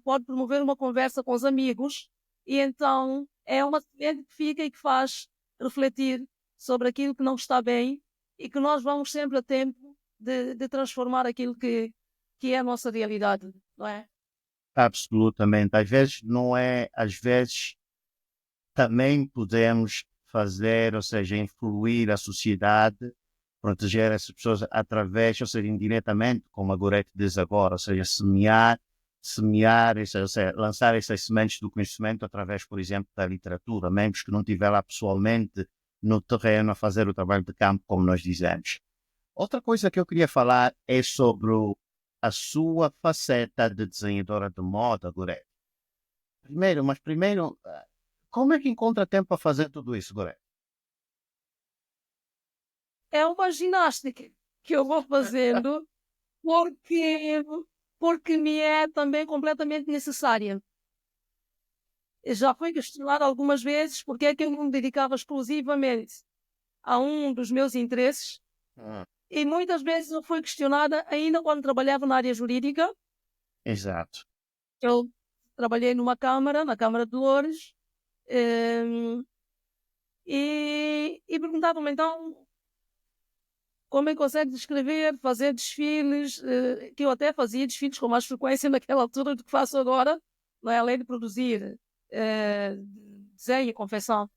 [SPEAKER 2] pode promover uma conversa com os amigos, e então é uma semente que fica e que faz refletir sobre aquilo que não está bem e que nós vamos sempre a tempo de transformar aquilo que é a nossa realidade, não é?
[SPEAKER 1] Absolutamente. Às vezes também podemos fazer, ou seja, influir a sociedade, proteger essas pessoas através, ou seja, indiretamente, como a Gorete diz agora, ou seja, semear, ou seja, lançar essas sementes do conhecimento através, por exemplo, da literatura, mesmo que não estiver lá pessoalmente no terreno a fazer o trabalho de campo, como nós dizemos. Outra coisa que eu queria falar é sobre a sua faceta de desenhadora de moda, Gorete. Primeiro, como é que encontra tempo para fazer tudo isso, Gorete?
[SPEAKER 2] É uma ginástica que eu vou fazendo porque, porque me é também completamente necessária. Já foi questionado algumas vezes porque é que eu não me dedicava exclusivamente a um dos meus interesses, e muitas vezes eu fui questionada ainda quando trabalhava na área jurídica.
[SPEAKER 1] Exato.
[SPEAKER 2] Eu trabalhei numa câmara, na Câmara de Loures, e perguntavam-me então como é que consegue escrever, fazer desfiles, que eu até fazia desfiles com mais frequência naquela altura do que faço agora, não é? Além de produzir desenho e confecção.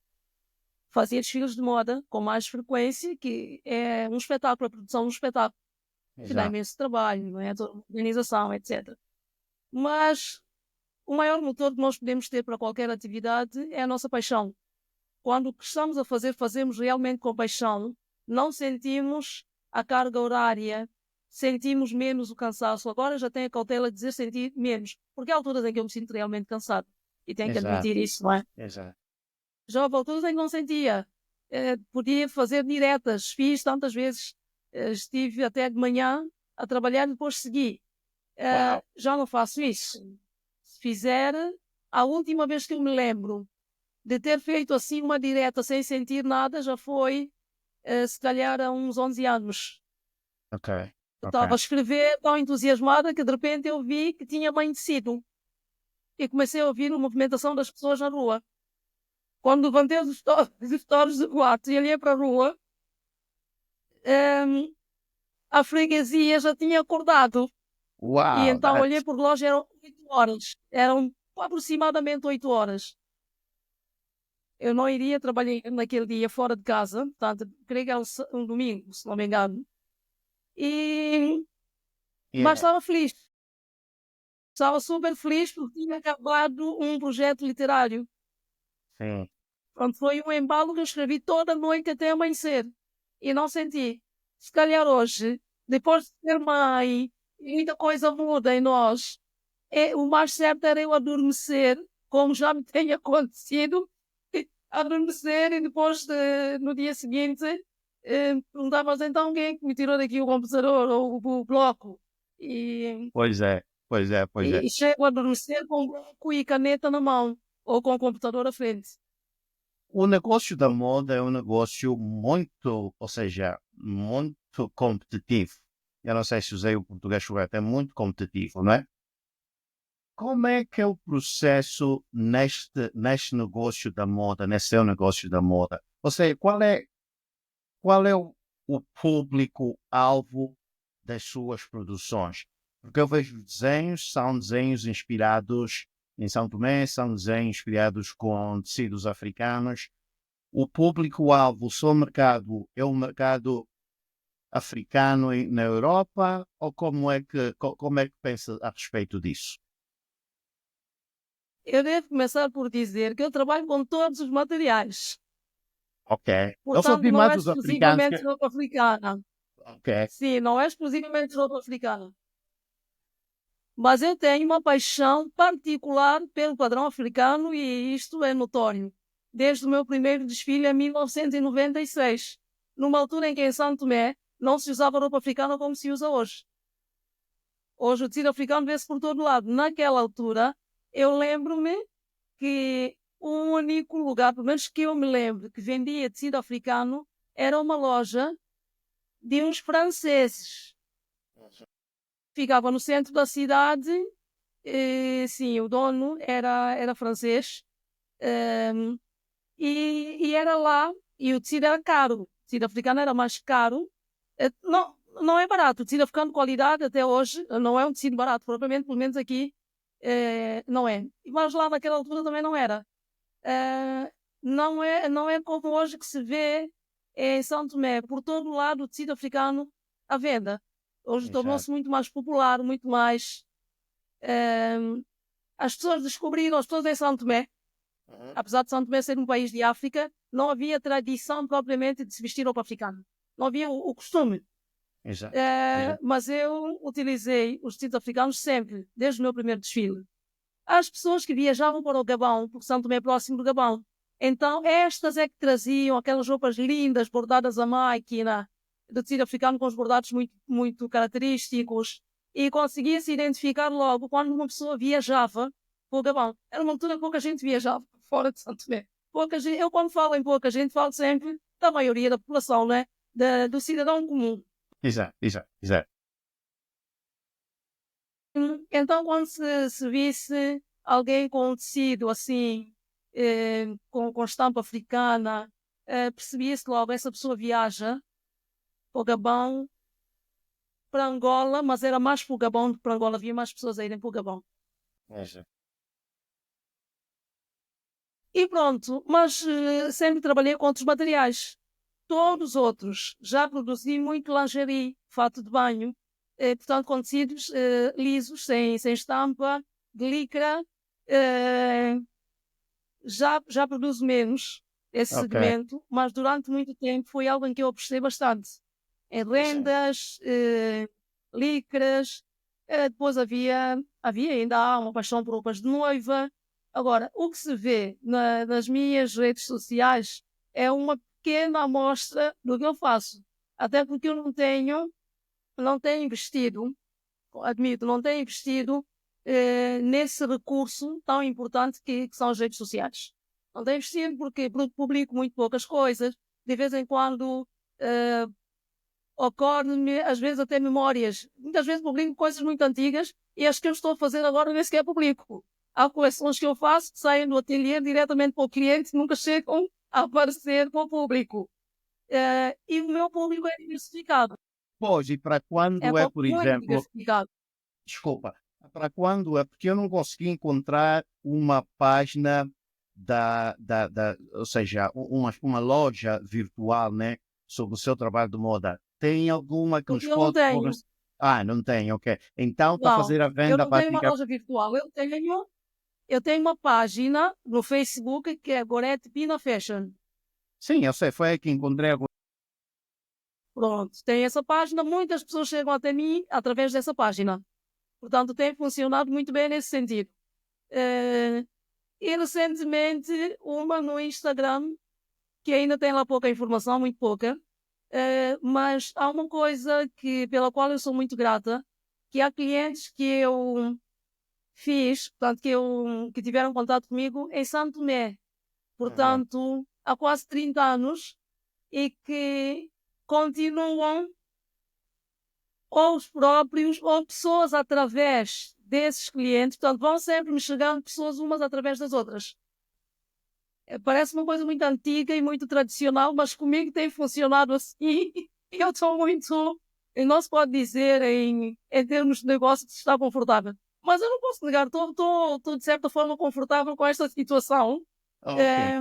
[SPEAKER 2] Fazia desfiles de moda com mais frequência, que é um espetáculo, a produção de um espetáculo, que dá
[SPEAKER 1] Exato.
[SPEAKER 2] imenso trabalho, não é? Toda a organização, etc. Mas o maior motor que nós podemos ter para qualquer atividade é a nossa paixão. Quando o que estamos a fazer, fazemos realmente com paixão, não sentimos a carga horária, sentimos menos o cansaço. Agora já tenho a cautela de dizer sentir menos, porque há alturas em que eu me sinto realmente cansado e tenho que
[SPEAKER 1] Exato.
[SPEAKER 2] admitir isso, não é?
[SPEAKER 1] Exato.
[SPEAKER 2] Já houve alturas em que não sentia. Podia fazer diretas, fiz tantas vezes. Estive até de manhã a trabalhar e depois segui.
[SPEAKER 1] Uau.
[SPEAKER 2] Já não faço isso. Se fizer, a última vez que eu me lembro de ter feito assim uma direta sem sentir nada já foi, se calhar, há uns 11 anos.
[SPEAKER 1] Ok.
[SPEAKER 2] Eu
[SPEAKER 1] Ok.
[SPEAKER 2] estava a escrever tão entusiasmada que de repente eu vi que tinha amanhecido e comecei a ouvir a movimentação das pessoas na rua. Quando levantei os stories do quarto e olhei para a rua, a freguesia já tinha acordado. E
[SPEAKER 1] Wow,
[SPEAKER 2] então olhei por relógio, eram 8 horas. Eram aproximadamente 8 horas. Eu não iria trabalhar naquele dia fora de casa, portanto, creio que era um domingo, se não me engano. Mas
[SPEAKER 1] yeah,
[SPEAKER 2] estava feliz. Estava super feliz porque tinha acabado um projeto literário.
[SPEAKER 1] sim.
[SPEAKER 2] Pronto, foi um embalo que eu escrevi toda a noite até amanhecer. E não senti. Se calhar hoje, depois de ser mãe, muita coisa muda em nós. O mais certo era eu adormecer, como já me tem acontecido, adormecer e depois, no dia seguinte, perguntar, mas então quem é que me tirou daqui o computador ou o bloco? E,
[SPEAKER 1] Pois é, pois é, pois é.
[SPEAKER 2] e chego a adormecer com bloco e caneta na mão ou com o computador à frente.
[SPEAKER 1] O negócio da moda é um negócio muito, ou seja, muito competitivo. Eu não sei se usei o português correto, é muito competitivo, não é? Como é que é o processo neste negócio da moda, nesse seu negócio da moda? Ou seja, qual é o público-alvo das suas produções? Porque eu vejo desenhos, são desenhos inspirados em São Tomé, são desenhos inspirados com tecidos africanos. O público-alvo, o seu mercado, é um mercado africano na Europa? Ou como é que pensa a respeito disso?
[SPEAKER 2] Eu devo começar por dizer que eu trabalho com todos os materiais.
[SPEAKER 1] Ok. Eu só
[SPEAKER 2] Portanto,
[SPEAKER 1] vi
[SPEAKER 2] não
[SPEAKER 1] mais
[SPEAKER 2] é
[SPEAKER 1] os africanos
[SPEAKER 2] exclusivamente
[SPEAKER 1] que...
[SPEAKER 2] roupa africana.
[SPEAKER 1] Ok.
[SPEAKER 2] Sim, não é exclusivamente roupa africana. Mas eu tenho uma paixão particular pelo padrão africano e isto é notório. Desde o meu primeiro desfile em 1996, numa altura em que em São Tomé não se usava roupa africana como se usa hoje. Hoje o tecido africano vê-se por todo lado. Naquela altura, eu lembro-me que o único lugar, pelo menos que eu me lembro, que vendia tecido africano era uma loja de uns franceses. Ficava no centro da cidade. Sim, o dono era francês. ehm, e era lá, e o tecido era caro. O tecido africano era mais caro. Não, não é barato. O tecido africano de qualidade, até hoje, não é um tecido barato, propriamente, pelo menos aqui, não é. Mas lá naquela altura também não era. Eh, não é como hoje que se vê em São Tomé, por todo lado, o tecido africano à venda. Hoje
[SPEAKER 1] Exato.
[SPEAKER 2] tornou-se muito mais popular, muito mais. ehm, as pessoas descobriram, as pessoas em São Tomé,
[SPEAKER 1] Uhum.
[SPEAKER 2] apesar de São Tomé ser um país de África, não havia tradição propriamente de se vestir roupa africana. Não havia o costume.
[SPEAKER 1] Exato. Exato.
[SPEAKER 2] Mas eu utilizei os tecidos africanos sempre, desde o meu primeiro desfile. As pessoas que viajavam para o Gabão, porque São Tomé é próximo do Gabão, então estas é que traziam aquelas roupas lindas, bordadas à máquina, de tecido africano com os bordados muito, muito característicos, e conseguia-se identificar logo quando uma pessoa viajava para o Gabão. Era uma altura que pouca gente viajava fora de São Tomé. Pouca gente, eu quando falo em pouca gente, falo sempre da maioria da população, né? Do cidadão comum.
[SPEAKER 1] Exato. Exato. Exato.
[SPEAKER 2] Então, quando se visse alguém com um tecido assim, com estampa africana, percebia-se logo, essa pessoa viaja para o Gabão, para Angola, mas era mais para o Gabão do que para Angola, havia mais pessoas a irem para o Gabão.
[SPEAKER 1] Exato.
[SPEAKER 2] E pronto, mas sempre trabalhei com outros materiais. Todos os outros. Já produzi muito lingerie, fato de banho, portanto, com tecidos lisos, sem estampa, de licra. eh, já produzo menos esse
[SPEAKER 1] Ok.
[SPEAKER 2] segmento, mas durante muito tempo foi algo em que eu apostei bastante. Em
[SPEAKER 1] Exato.
[SPEAKER 2] rendas, licras, depois havia ainda há uma paixão por roupas de noiva. Agora, o que se vê nas minhas redes sociais é uma pequena amostra do que eu faço. Até porque eu não tenho investido, admito, não tenho investido nesse recurso tão importante que são as redes sociais. Não tenho investido porque publico muito poucas coisas, de vez em quando ocorre-me, às vezes até memórias. Muitas vezes publico coisas muito antigas e as que eu estou a fazer agora nem sequer publico. Há coleções que eu faço que saem do ateliê diretamente para o cliente e nunca chegam a aparecer para o público. E o meu público é diversificado.
[SPEAKER 1] Pois, e para
[SPEAKER 2] É
[SPEAKER 1] quando é, por
[SPEAKER 2] muito
[SPEAKER 1] exemplo,
[SPEAKER 2] diversificado.
[SPEAKER 1] desculpa, para quando é, porque eu não consegui encontrar uma página ou seja, uma loja virtual, né, sobre o seu trabalho de moda. Tem alguma que nos
[SPEAKER 2] Eu não
[SPEAKER 1] pode
[SPEAKER 2] tenho.
[SPEAKER 1] fornecer? Ah, não tem, ok. Então, para
[SPEAKER 2] Não,
[SPEAKER 1] fazer a
[SPEAKER 2] eu
[SPEAKER 1] venda,
[SPEAKER 2] não
[SPEAKER 1] vai
[SPEAKER 2] tenho uma
[SPEAKER 1] ficar.
[SPEAKER 2] loja virtual. Eu tenho uma página no Facebook que é Gorete Pina Fashion.
[SPEAKER 1] Sim, eu sei, foi aí que encontrei.
[SPEAKER 2] Pronto, tem essa página. Muitas pessoas chegam até mim através dessa página. Portanto, tem funcionado muito bem nesse sentido. Eh, e recentemente, uma no Instagram, que ainda tem lá pouca informação, muito pouca, mas há uma coisa pela qual eu sou muito grata, que há clientes que eu fiz, portanto, que tiveram contato comigo em Santo Tomé,
[SPEAKER 1] Uhum.
[SPEAKER 2] portanto, há quase 30 anos, e que continuam, ou os próprios, ou pessoas através desses clientes, portanto, vão sempre me chegando pessoas umas através das outras. Parece uma coisa muito antiga e muito tradicional, mas comigo tem funcionado assim. E eu estou muito, e não se pode dizer em termos de negócio que se está confortável. Mas eu não posso negar, estou de certa forma confortável com esta situação,
[SPEAKER 1] Ok.
[SPEAKER 2] eh,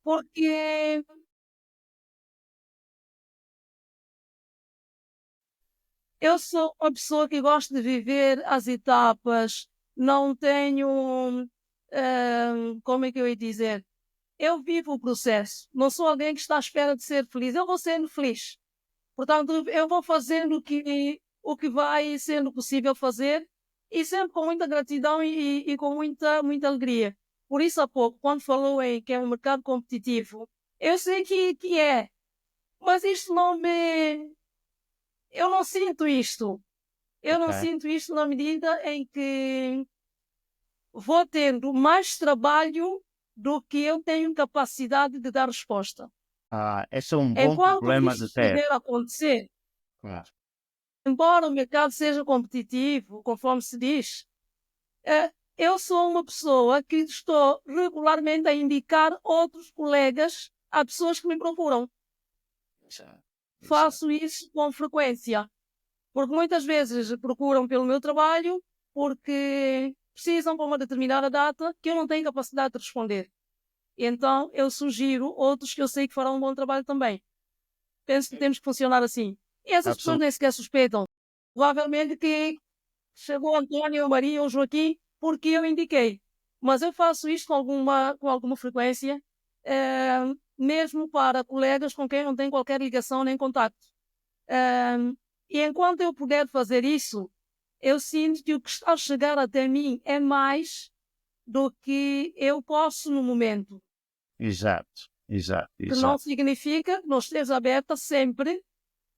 [SPEAKER 2] porque eu sou uma pessoa que gosta de viver as etapas, não tenho, como é que eu ia dizer? Eu vivo o processo, não sou alguém que está à espera de ser feliz, eu vou sendo feliz. Portanto, eu vou fazendo o que vai sendo possível fazer e sempre com muita gratidão e com muita alegria. Por isso, há pouco, quando falou em que é um mercado competitivo, eu sei que é, mas isto não me. Eu não sinto isto. Eu não
[SPEAKER 1] Ok.
[SPEAKER 2] sinto isto na medida em que vou tendo mais trabalho do que eu tenho capacidade de dar resposta.
[SPEAKER 1] Ah, esse é um bom
[SPEAKER 2] Enquanto
[SPEAKER 1] problema
[SPEAKER 2] isto
[SPEAKER 1] de ter.
[SPEAKER 2] estiver a acontecer,
[SPEAKER 1] Claro.
[SPEAKER 2] embora o mercado seja competitivo, conforme se diz, eu sou uma pessoa que estou regularmente a indicar outros colegas a pessoas que me procuram.
[SPEAKER 1] Exato. Exato.
[SPEAKER 2] Faço isso com frequência, porque muitas vezes procuram pelo meu trabalho porque precisam para uma determinada data que eu não tenho capacidade de responder. E então eu sugiro outros que eu sei que farão um bom trabalho também. Penso que temos que funcionar assim. E essas pessoas nem sequer suspeitam. Provavelmente que chegou o Antônio, a Maria ou o Joaquim porque eu indiquei. Mas eu faço isto com alguma frequência, mesmo para colegas com quem não tenho qualquer ligação nem contacto. Eh, e enquanto eu puder fazer isso, eu sinto que o que está a chegar até mim é mais do que eu posso no momento.
[SPEAKER 1] Exato. Exato.
[SPEAKER 2] Que não
[SPEAKER 1] Exato.
[SPEAKER 2] significa que não esteja aberta sempre,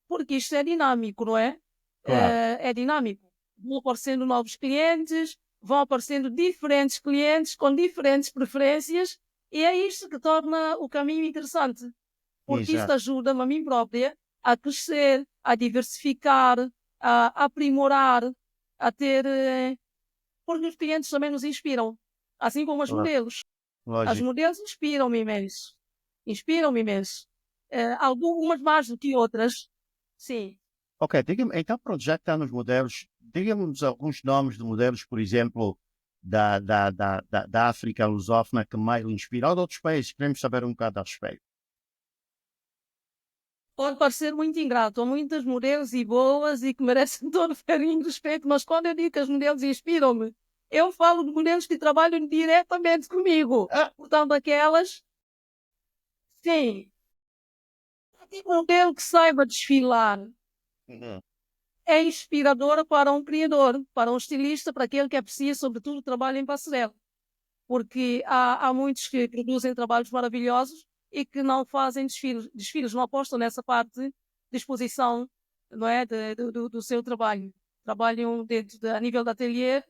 [SPEAKER 2] porque isto é dinâmico, não é?
[SPEAKER 1] Claro.
[SPEAKER 2] É dinâmico. Vão aparecendo novos clientes, vão aparecendo diferentes clientes com diferentes preferências, e é isto que torna o caminho interessante, porque isto
[SPEAKER 1] Exato.
[SPEAKER 2] ajuda-me a mim própria a crescer, a diversificar, a aprimorar, a ter. Porque os clientes também nos inspiram, assim como as
[SPEAKER 1] Claro.
[SPEAKER 2] modelos. As
[SPEAKER 1] Lógico.
[SPEAKER 2] modelos inspiram-me imenso. Inspiram-me imenso. Algumas mais do que outras, sim.
[SPEAKER 1] Ok, diga-me, então pronto, já que está nos modelos, diga-me alguns nomes de modelos, por exemplo, da África lusófona que mais lhe inspira, ou de outros países, queremos saber um bocado a respeito.
[SPEAKER 2] Pode parecer muito ingrato, há muitas modelos e boas e que merecem todo o carinho e respeito, mas quando eu digo que as modelos inspiram-me, eu falo de modelos que trabalham diretamente comigo.
[SPEAKER 1] Ah,
[SPEAKER 2] Portanto, aquelas, sim, um modelo que saiba desfilar
[SPEAKER 1] uhum.
[SPEAKER 2] é inspiradora para um criador, para um estilista, para aquele que aprecia, sobretudo, o trabalho em passarela. Porque há muitos que produzem trabalhos maravilhosos e que não fazem desfiles não apostam nessa parte de exposição, não é, do seu trabalho. Trabalham a nível de ateliê,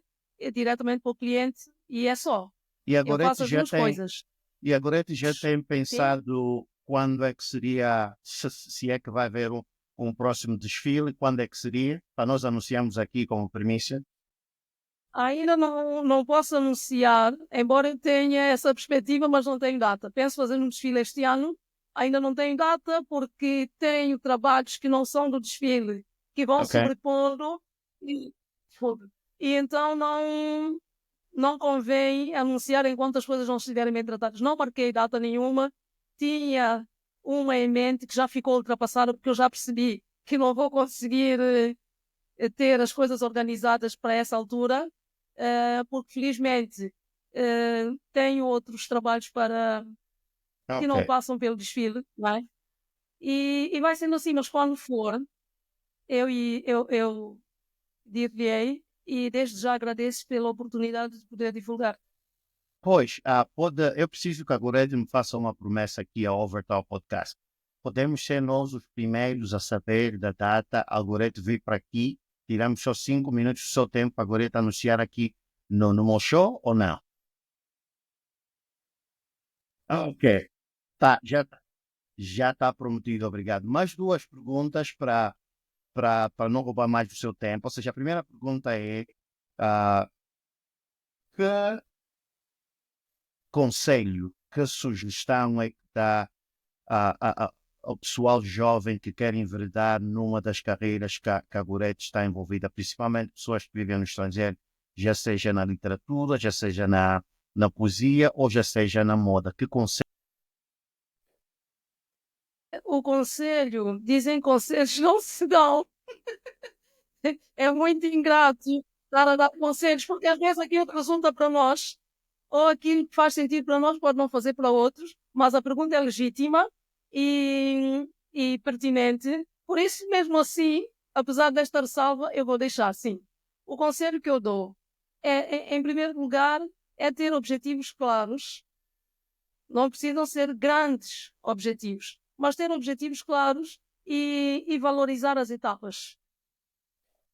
[SPEAKER 2] diretamente para o cliente e é só.
[SPEAKER 1] E a
[SPEAKER 2] Eu faço
[SPEAKER 1] Gorete
[SPEAKER 2] as
[SPEAKER 1] já
[SPEAKER 2] duas
[SPEAKER 1] tem,
[SPEAKER 2] coisas. Sim.
[SPEAKER 1] pensado quando é que seria, se é que vai haver um próximo desfile, quando é que seria, para nós anunciarmos aqui como primícia.
[SPEAKER 2] Ainda não posso anunciar, embora eu tenha essa perspectiva, mas não tenho data. Penso fazer um desfile este ano, ainda não tenho data porque tenho trabalhos que não são do desfile que vão
[SPEAKER 1] Ok.
[SPEAKER 2] sobrepondo e, e então não convém anunciar enquanto as coisas não estiverem bem tratadas. Não marquei data nenhuma, tinha uma em mente que já ficou ultrapassada porque eu já percebi que não vou conseguir ter as coisas organizadas para essa altura, porque felizmente tenho outros trabalhos que
[SPEAKER 1] Ok.
[SPEAKER 2] não passam pelo desfile, não é? E vai sendo assim, mas quando for, eu dir-lhe-ei e desde já agradeço pela oportunidade de poder divulgar.
[SPEAKER 1] Pois, eu preciso que a Gorete me faça uma promessa aqui ao Overtal Podcast. Podemos ser nós os primeiros a saber da data, a Gorete vir para aqui, tiramos só 5 minutos do seu tempo para a Gorete anunciar aqui no meu show ou não? Ok. Tá, já está prometido, obrigado. Mais duas perguntas para não roubar mais do seu tempo. Ou seja, a primeira pergunta é ah, que conselho, que sugestão é que dá ao pessoal jovem que quer enveredar numa das carreiras que a Gorete está envolvida, principalmente pessoas que vivem no estrangeiro, já seja na literatura, já seja na poesia ou já seja na moda? Que conselho?
[SPEAKER 2] O conselho, dizem conselhos não se dão. É muito ingrato estar a dar conselhos, porque às vezes aquilo que resulta para nós, ou aquilo que faz sentido para nós, pode não fazer para outros, mas a pergunta é legítima e pertinente. Por isso, mesmo assim, apesar desta ressalva, eu vou deixar, sim. O conselho que eu dou em primeiro lugar, é ter objetivos claros. Não precisam ser grandes objetivos, mas ter objetivos claros e valorizar as etapas.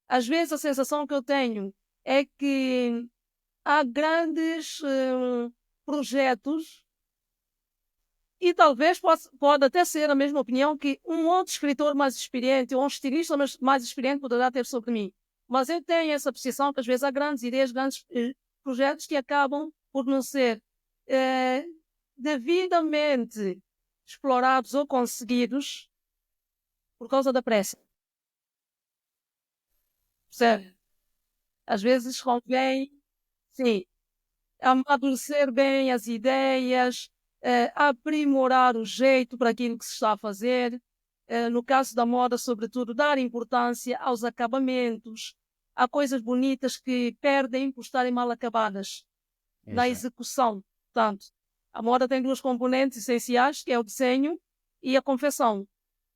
[SPEAKER 2] Às vezes a sensação que eu tenho é que há grandes projetos e talvez pode até ser a mesma opinião que um outro escritor mais experiente ou um estilista mais experiente poderá ter sobre mim. Mas eu tenho essa percepção que às vezes há grandes ideias, grandes projetos que acabam por não ser devidamente explorados ou conseguidos por causa da pressa. Percebe? Às vezes convém, sim, amadurecer bem as ideias, aprimorar o jeito para aquilo que se está a fazer. No caso da moda, sobretudo, dar importância aos acabamentos. Há coisas bonitas que perdem por estarem mal acabadas na
[SPEAKER 1] Exato.
[SPEAKER 2] execução. Portanto, a moda tem duas componentes essenciais, que é o desenho e a confecção.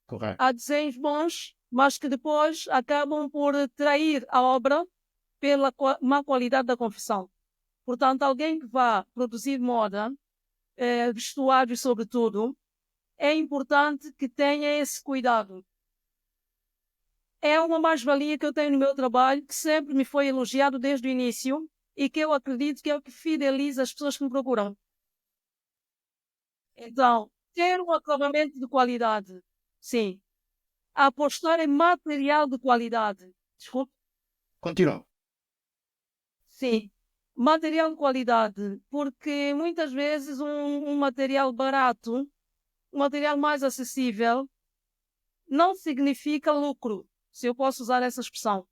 [SPEAKER 1] Correto.
[SPEAKER 2] Há desenhos bons, mas que depois acabam por trair a obra pela má qualidade da confecção. Portanto, alguém que vá produzir moda, vestuário sobretudo, é importante que tenha esse cuidado. É uma mais-valia que eu tenho no meu trabalho, que sempre me foi elogiado desde o início e que eu acredito que é o que fideliza as pessoas que me procuram. Então, ter um acabamento de qualidade, sim. Apostar em material de qualidade. Desculpe.
[SPEAKER 1] Continua.
[SPEAKER 2] Sim, material de qualidade, porque muitas vezes um material barato, um material mais acessível, não significa lucro, se eu posso usar essa expressão.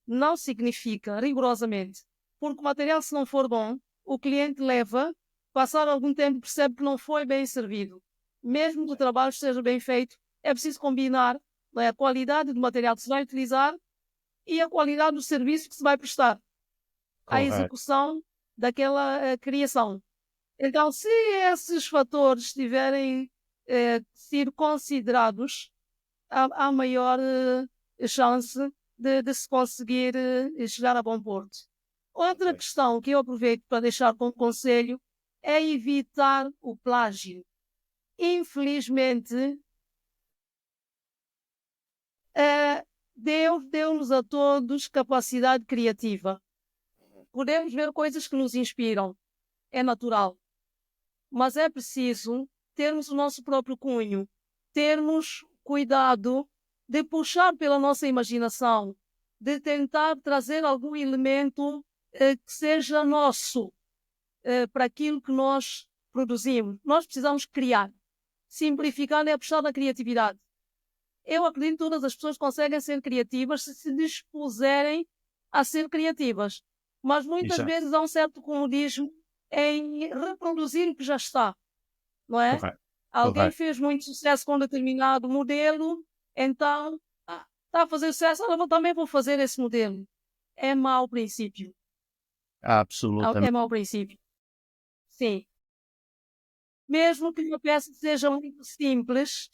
[SPEAKER 2] Não significa, rigorosamente. Porque o material, se não for bom, o cliente leva, passar algum tempo percebe que não foi bem servido. Mesmo que o trabalho esteja bem feito, é preciso combinar, não é, a qualidade do material que se vai utilizar e a qualidade do serviço que se vai prestar à
[SPEAKER 1] Correto.
[SPEAKER 2] execução daquela criação. Então, se esses fatores estiverem sido considerados, há maior chance de se conseguir chegar a bom porto. Outra
[SPEAKER 1] Ok.
[SPEAKER 2] questão que eu aproveito para deixar como conselho é evitar o plágio. Infelizmente, Deus deu-nos a todos capacidade criativa. Podemos ver coisas que nos inspiram, é natural. Mas é preciso termos o nosso próprio cunho, termos cuidado de puxar pela nossa imaginação, de tentar trazer algum elemento que seja nosso para aquilo que nós produzimos. Nós precisamos criar. Simplificar é puxar na criatividade. Eu acredito que todas as pessoas conseguem ser criativas se dispuserem a ser criativas. Mas muitas
[SPEAKER 1] Exato.
[SPEAKER 2] vezes há um certo comodismo em reproduzir o que já está, não é?
[SPEAKER 1] Correto.
[SPEAKER 2] Alguém
[SPEAKER 1] Correto.
[SPEAKER 2] fez muito sucesso com um determinado modelo, então está a fazer sucesso, eu também vou fazer esse modelo. É mau princípio. É
[SPEAKER 1] Absolutamente.
[SPEAKER 2] mau princípio. Sim. Mesmo que uma peça seja muito simples,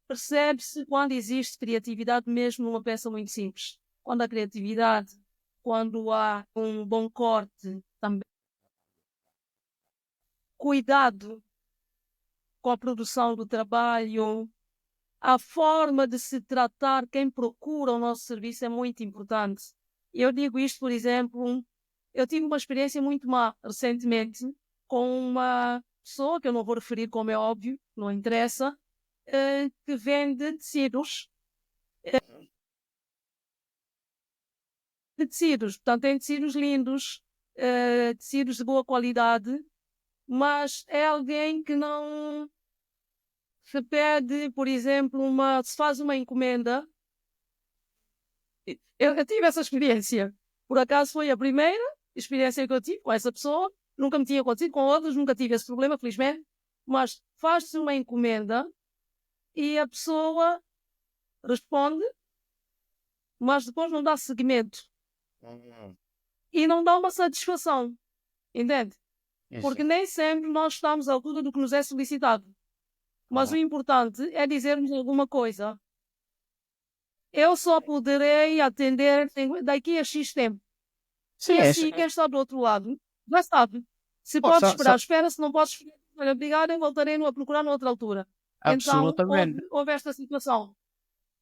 [SPEAKER 2] percebe-se quando existe criatividade mesmo numa peça muito simples. Quando há criatividade, quando há um bom corte, também cuidado com a produção do trabalho, a forma de se tratar quem procura o nosso serviço é muito importante. Eu digo isto, por exemplo, eu tive uma experiência muito má recentemente com uma pessoa, que eu não vou referir como é óbvio, não interessa, que vende tecidos. De tecidos, portanto, tem tecidos lindos, tecidos de boa qualidade, mas é alguém que não se pede, por exemplo, se faz uma encomenda. Eu tive essa experiência. Por acaso foi a primeira experiência que eu tive com essa pessoa. Nunca me tinha acontecido com outras, nunca tive esse problema, felizmente. Mas faz-se uma encomenda e a pessoa responde, mas depois não dá seguimento
[SPEAKER 1] Uhum.
[SPEAKER 2] e não dá uma satisfação, entende? Porque
[SPEAKER 1] Exato.
[SPEAKER 2] nem sempre nós estamos à altura do que nos é solicitado. Mas o
[SPEAKER 1] Correto.
[SPEAKER 2] importante é dizermos alguma coisa. Eu só poderei atender daqui a X tempo.
[SPEAKER 1] Sim,
[SPEAKER 2] E assim, quem está do outro lado já sabe. Se
[SPEAKER 1] Pô,
[SPEAKER 2] pode esperar, espera. Se não pode esperar, olha, obrigado, eu voltarei a procurar noutra altura. Então,
[SPEAKER 1] absolutamente.
[SPEAKER 2] houve esta situação.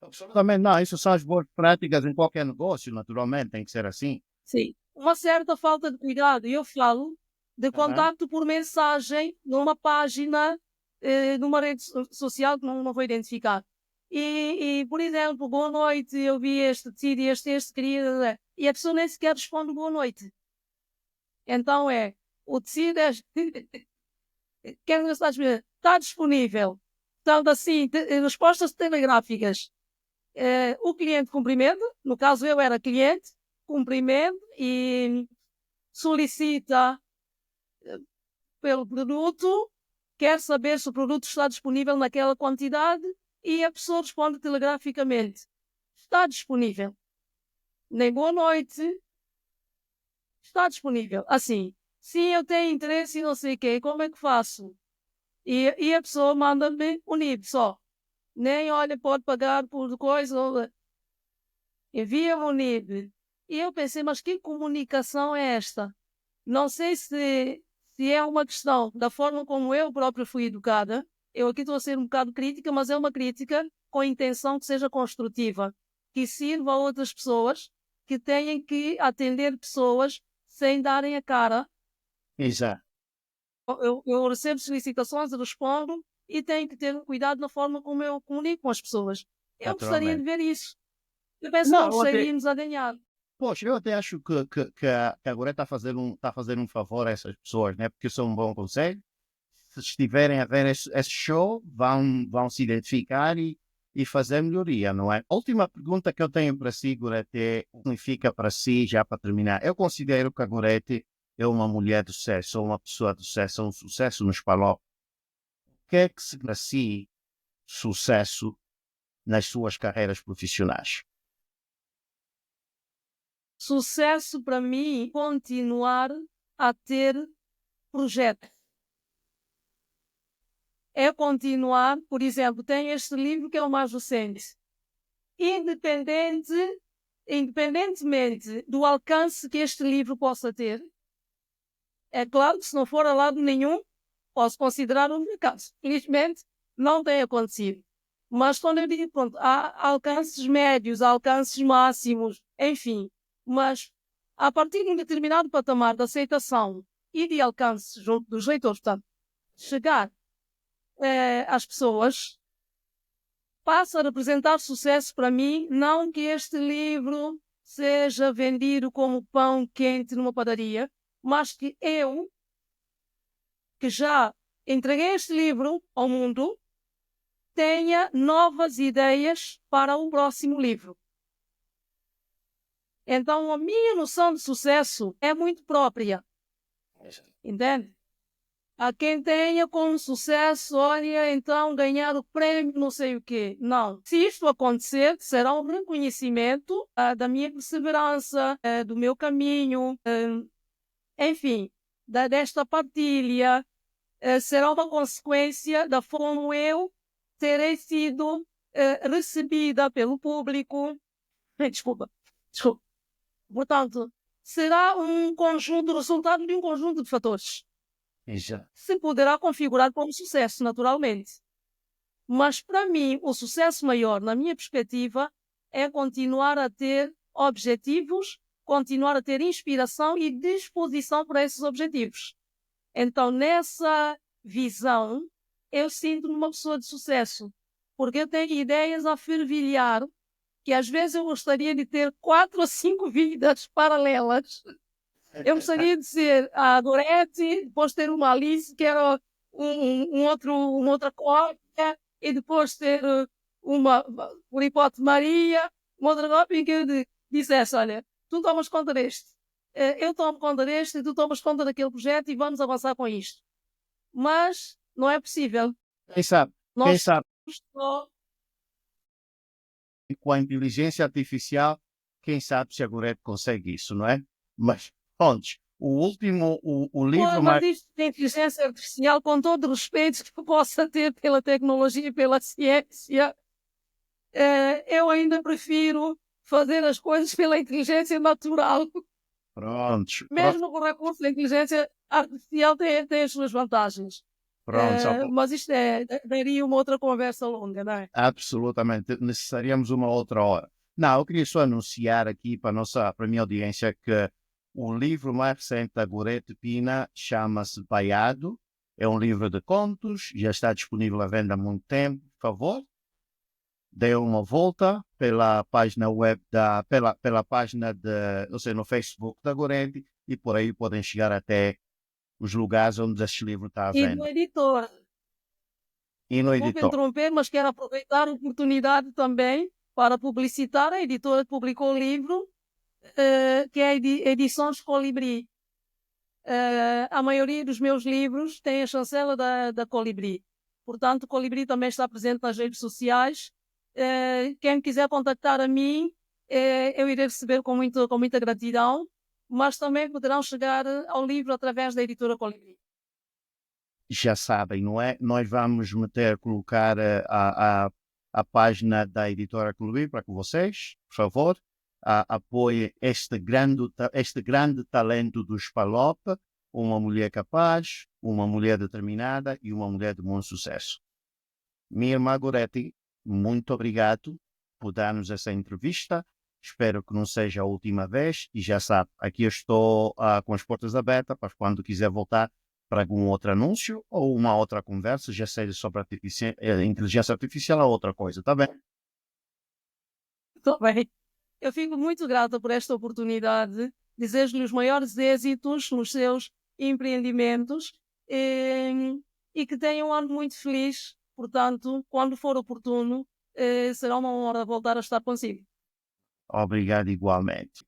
[SPEAKER 1] Absolutamente não. Isso são as boas práticas em qualquer negócio, naturalmente, tem que ser assim.
[SPEAKER 2] Sim. Uma certa falta de cuidado. Eu falo de
[SPEAKER 1] Aham.
[SPEAKER 2] contacto por mensagem numa página, numa rede social que não vou identificar. Por exemplo, boa noite, eu vi este, decidi este, queria. E a pessoa nem sequer responde boa noite. Então o tecido é. Quer dizer, está disponível. Portanto, assim, respostas telegráficas. O cliente cumprimenta, no caso eu era cliente, cumprimenta e solicita pelo produto, quer saber se o produto está disponível naquela quantidade e a pessoa responde telegraficamente. Está disponível. Nem boa noite. Está disponível. Assim, sim, eu tenho interesse e não sei o quê, como é que faço? E a pessoa manda-me o NIB só. Nem olha, pode pagar por coisa, envia-me o NIB. E eu pensei, mas que comunicação é esta? Não sei se é uma questão da forma como eu própria fui educada. Eu aqui estou a ser um bocado crítica, mas é uma crítica com a intenção que seja construtiva, que sirva a outras pessoas que têm que atender pessoas sem darem a cara.
[SPEAKER 1] Exato.
[SPEAKER 2] Eu recebo solicitações, respondo e tenho que ter cuidado na forma como eu comunico com as pessoas. Eu gostaria de
[SPEAKER 1] Naturalmente.
[SPEAKER 2] ver isso. Eu penso que
[SPEAKER 1] Não,
[SPEAKER 2] todos sairíamos a ganhar.
[SPEAKER 1] poxa, eu até acho que agora está a fazer um favor a essas pessoas, né? Porque isso é um bom conselho. Se estiverem a ver esse show, vão se identificar e fazer melhoria, não é? A última pergunta que eu tenho para si, Gorete, é o que significa para si, já para terminar. Eu considero que a Gorete é uma mulher de sucesso, uma pessoa de sucesso, um sucesso nos palcos. O que é que se para si sucesso nas suas carreiras profissionais?
[SPEAKER 2] Sucesso para mim, continuar a ter projetos. É continuar, por exemplo, tem este livro que é o mais recente. Independentemente do alcance que este livro possa ter, é claro que se não for a lado nenhum, posso considerar um fracasso. Felizmente, não tem acontecido. Mas quando eu digo, pronto, há alcances médios, alcances máximos, enfim, mas a partir de um determinado patamar de aceitação e de alcance junto dos leitores, portanto, chegar às pessoas, passa a representar sucesso para mim, não que este livro seja vendido como pão quente numa padaria, mas que eu, que já entreguei este livro ao mundo, tenha novas ideias para o próximo livro. Então, a minha noção de sucesso é muito própria. Entende? Há quem tenha como sucesso, olha, então ganhar o prémio, não sei o quê. Não. Se isto acontecer, será um reconhecimento da minha perseverança, do meu caminho, enfim, desta partilha. Será uma consequência da forma como eu terei sido recebida pelo público. Desculpa. Portanto, será um conjunto, resultado de um conjunto de fatores.
[SPEAKER 1] Exato.
[SPEAKER 2] Se poderá configurar como sucesso, naturalmente. Mas, para mim, o sucesso maior, na minha perspectiva, é continuar a ter objetivos, continuar a ter inspiração e disposição para esses objetivos. Então, nessa visão, eu sinto-me uma pessoa de sucesso, porque eu tenho ideias a fervilhar, que às vezes eu gostaria de ter 4 ou 5 vidas paralelas. Eu gostaria de ser a Gorete, depois ter uma Alice, que era uma outra cópia, e depois ter uma, por hipótese, Maria, uma outra cópia, que eu dissesse, olha, tu tomas conta deste, eu tomo conta deste, e tu tomas conta daquele projeto, e vamos avançar com isto. Mas não é possível.
[SPEAKER 1] Quem sabe? Quem
[SPEAKER 2] Nós
[SPEAKER 1] sabe?
[SPEAKER 2] só...
[SPEAKER 1] Com a inteligência artificial, quem sabe se a Gorethe consegue isso, não é? Mas, antes, o livro
[SPEAKER 2] Mas
[SPEAKER 1] mais...
[SPEAKER 2] isto de inteligência artificial, com todo o respeito que possa ter pela tecnologia e pela ciência, eu ainda prefiro fazer as coisas pela inteligência natural.
[SPEAKER 1] Prontos.
[SPEAKER 2] Mesmo com o recurso da inteligência artificial tem as suas vantagens.
[SPEAKER 1] Pronto.
[SPEAKER 2] Mas isto daria uma outra conversa longa, não é?
[SPEAKER 1] Absolutamente. Necessitaríamos uma outra hora. Não, eu queria só anunciar aqui para a minha audiência que o livro mais recente da Gorethe Pina chama-se Baiado. É um livro de contos, já está disponível à venda há muito tempo. Por favor, dê uma volta pela página web pela página ou seja, no Facebook da Gorethe, e por aí podem chegar até os lugares onde este livro está à
[SPEAKER 2] E
[SPEAKER 1] venda.
[SPEAKER 2] do editor.
[SPEAKER 1] E no
[SPEAKER 2] Desculpe
[SPEAKER 1] editor.
[SPEAKER 2] interromper, mas quero aproveitar a oportunidade também para publicitar. A editora publicou o livro, que é a Edições Colibri. A maioria dos meus livros tem a chancela da Colibri. Portanto, o Colibri também está presente nas redes sociais. Quem quiser contactar a mim, eu irei receber com muita gratidão, mas também poderão chegar ao livro através da editora Colibri.
[SPEAKER 1] Já sabem, não é? Nós vamos colocar a página da editora Colibri para que vocês, por favor, apoiem este grande talento do Spalop, uma mulher capaz, uma mulher determinada e uma mulher de muito sucesso. Minha irmã Gorethe, muito obrigado por dar-nos essa entrevista. Espero que não seja a última vez. E já sabe, aqui eu estou com as portas abertas para quando quiser voltar para algum outro anúncio ou uma outra conversa, já seja sobre inteligência artificial ou outra coisa, tá bem?
[SPEAKER 2] Está bem. Eu fico muito grata por esta oportunidade. Desejo-lhe os maiores êxitos nos seus empreendimentos e que tenham um ano muito feliz. Portanto, quando for oportuno, será uma honra voltar a estar consigo.
[SPEAKER 1] Obrigado igualmente.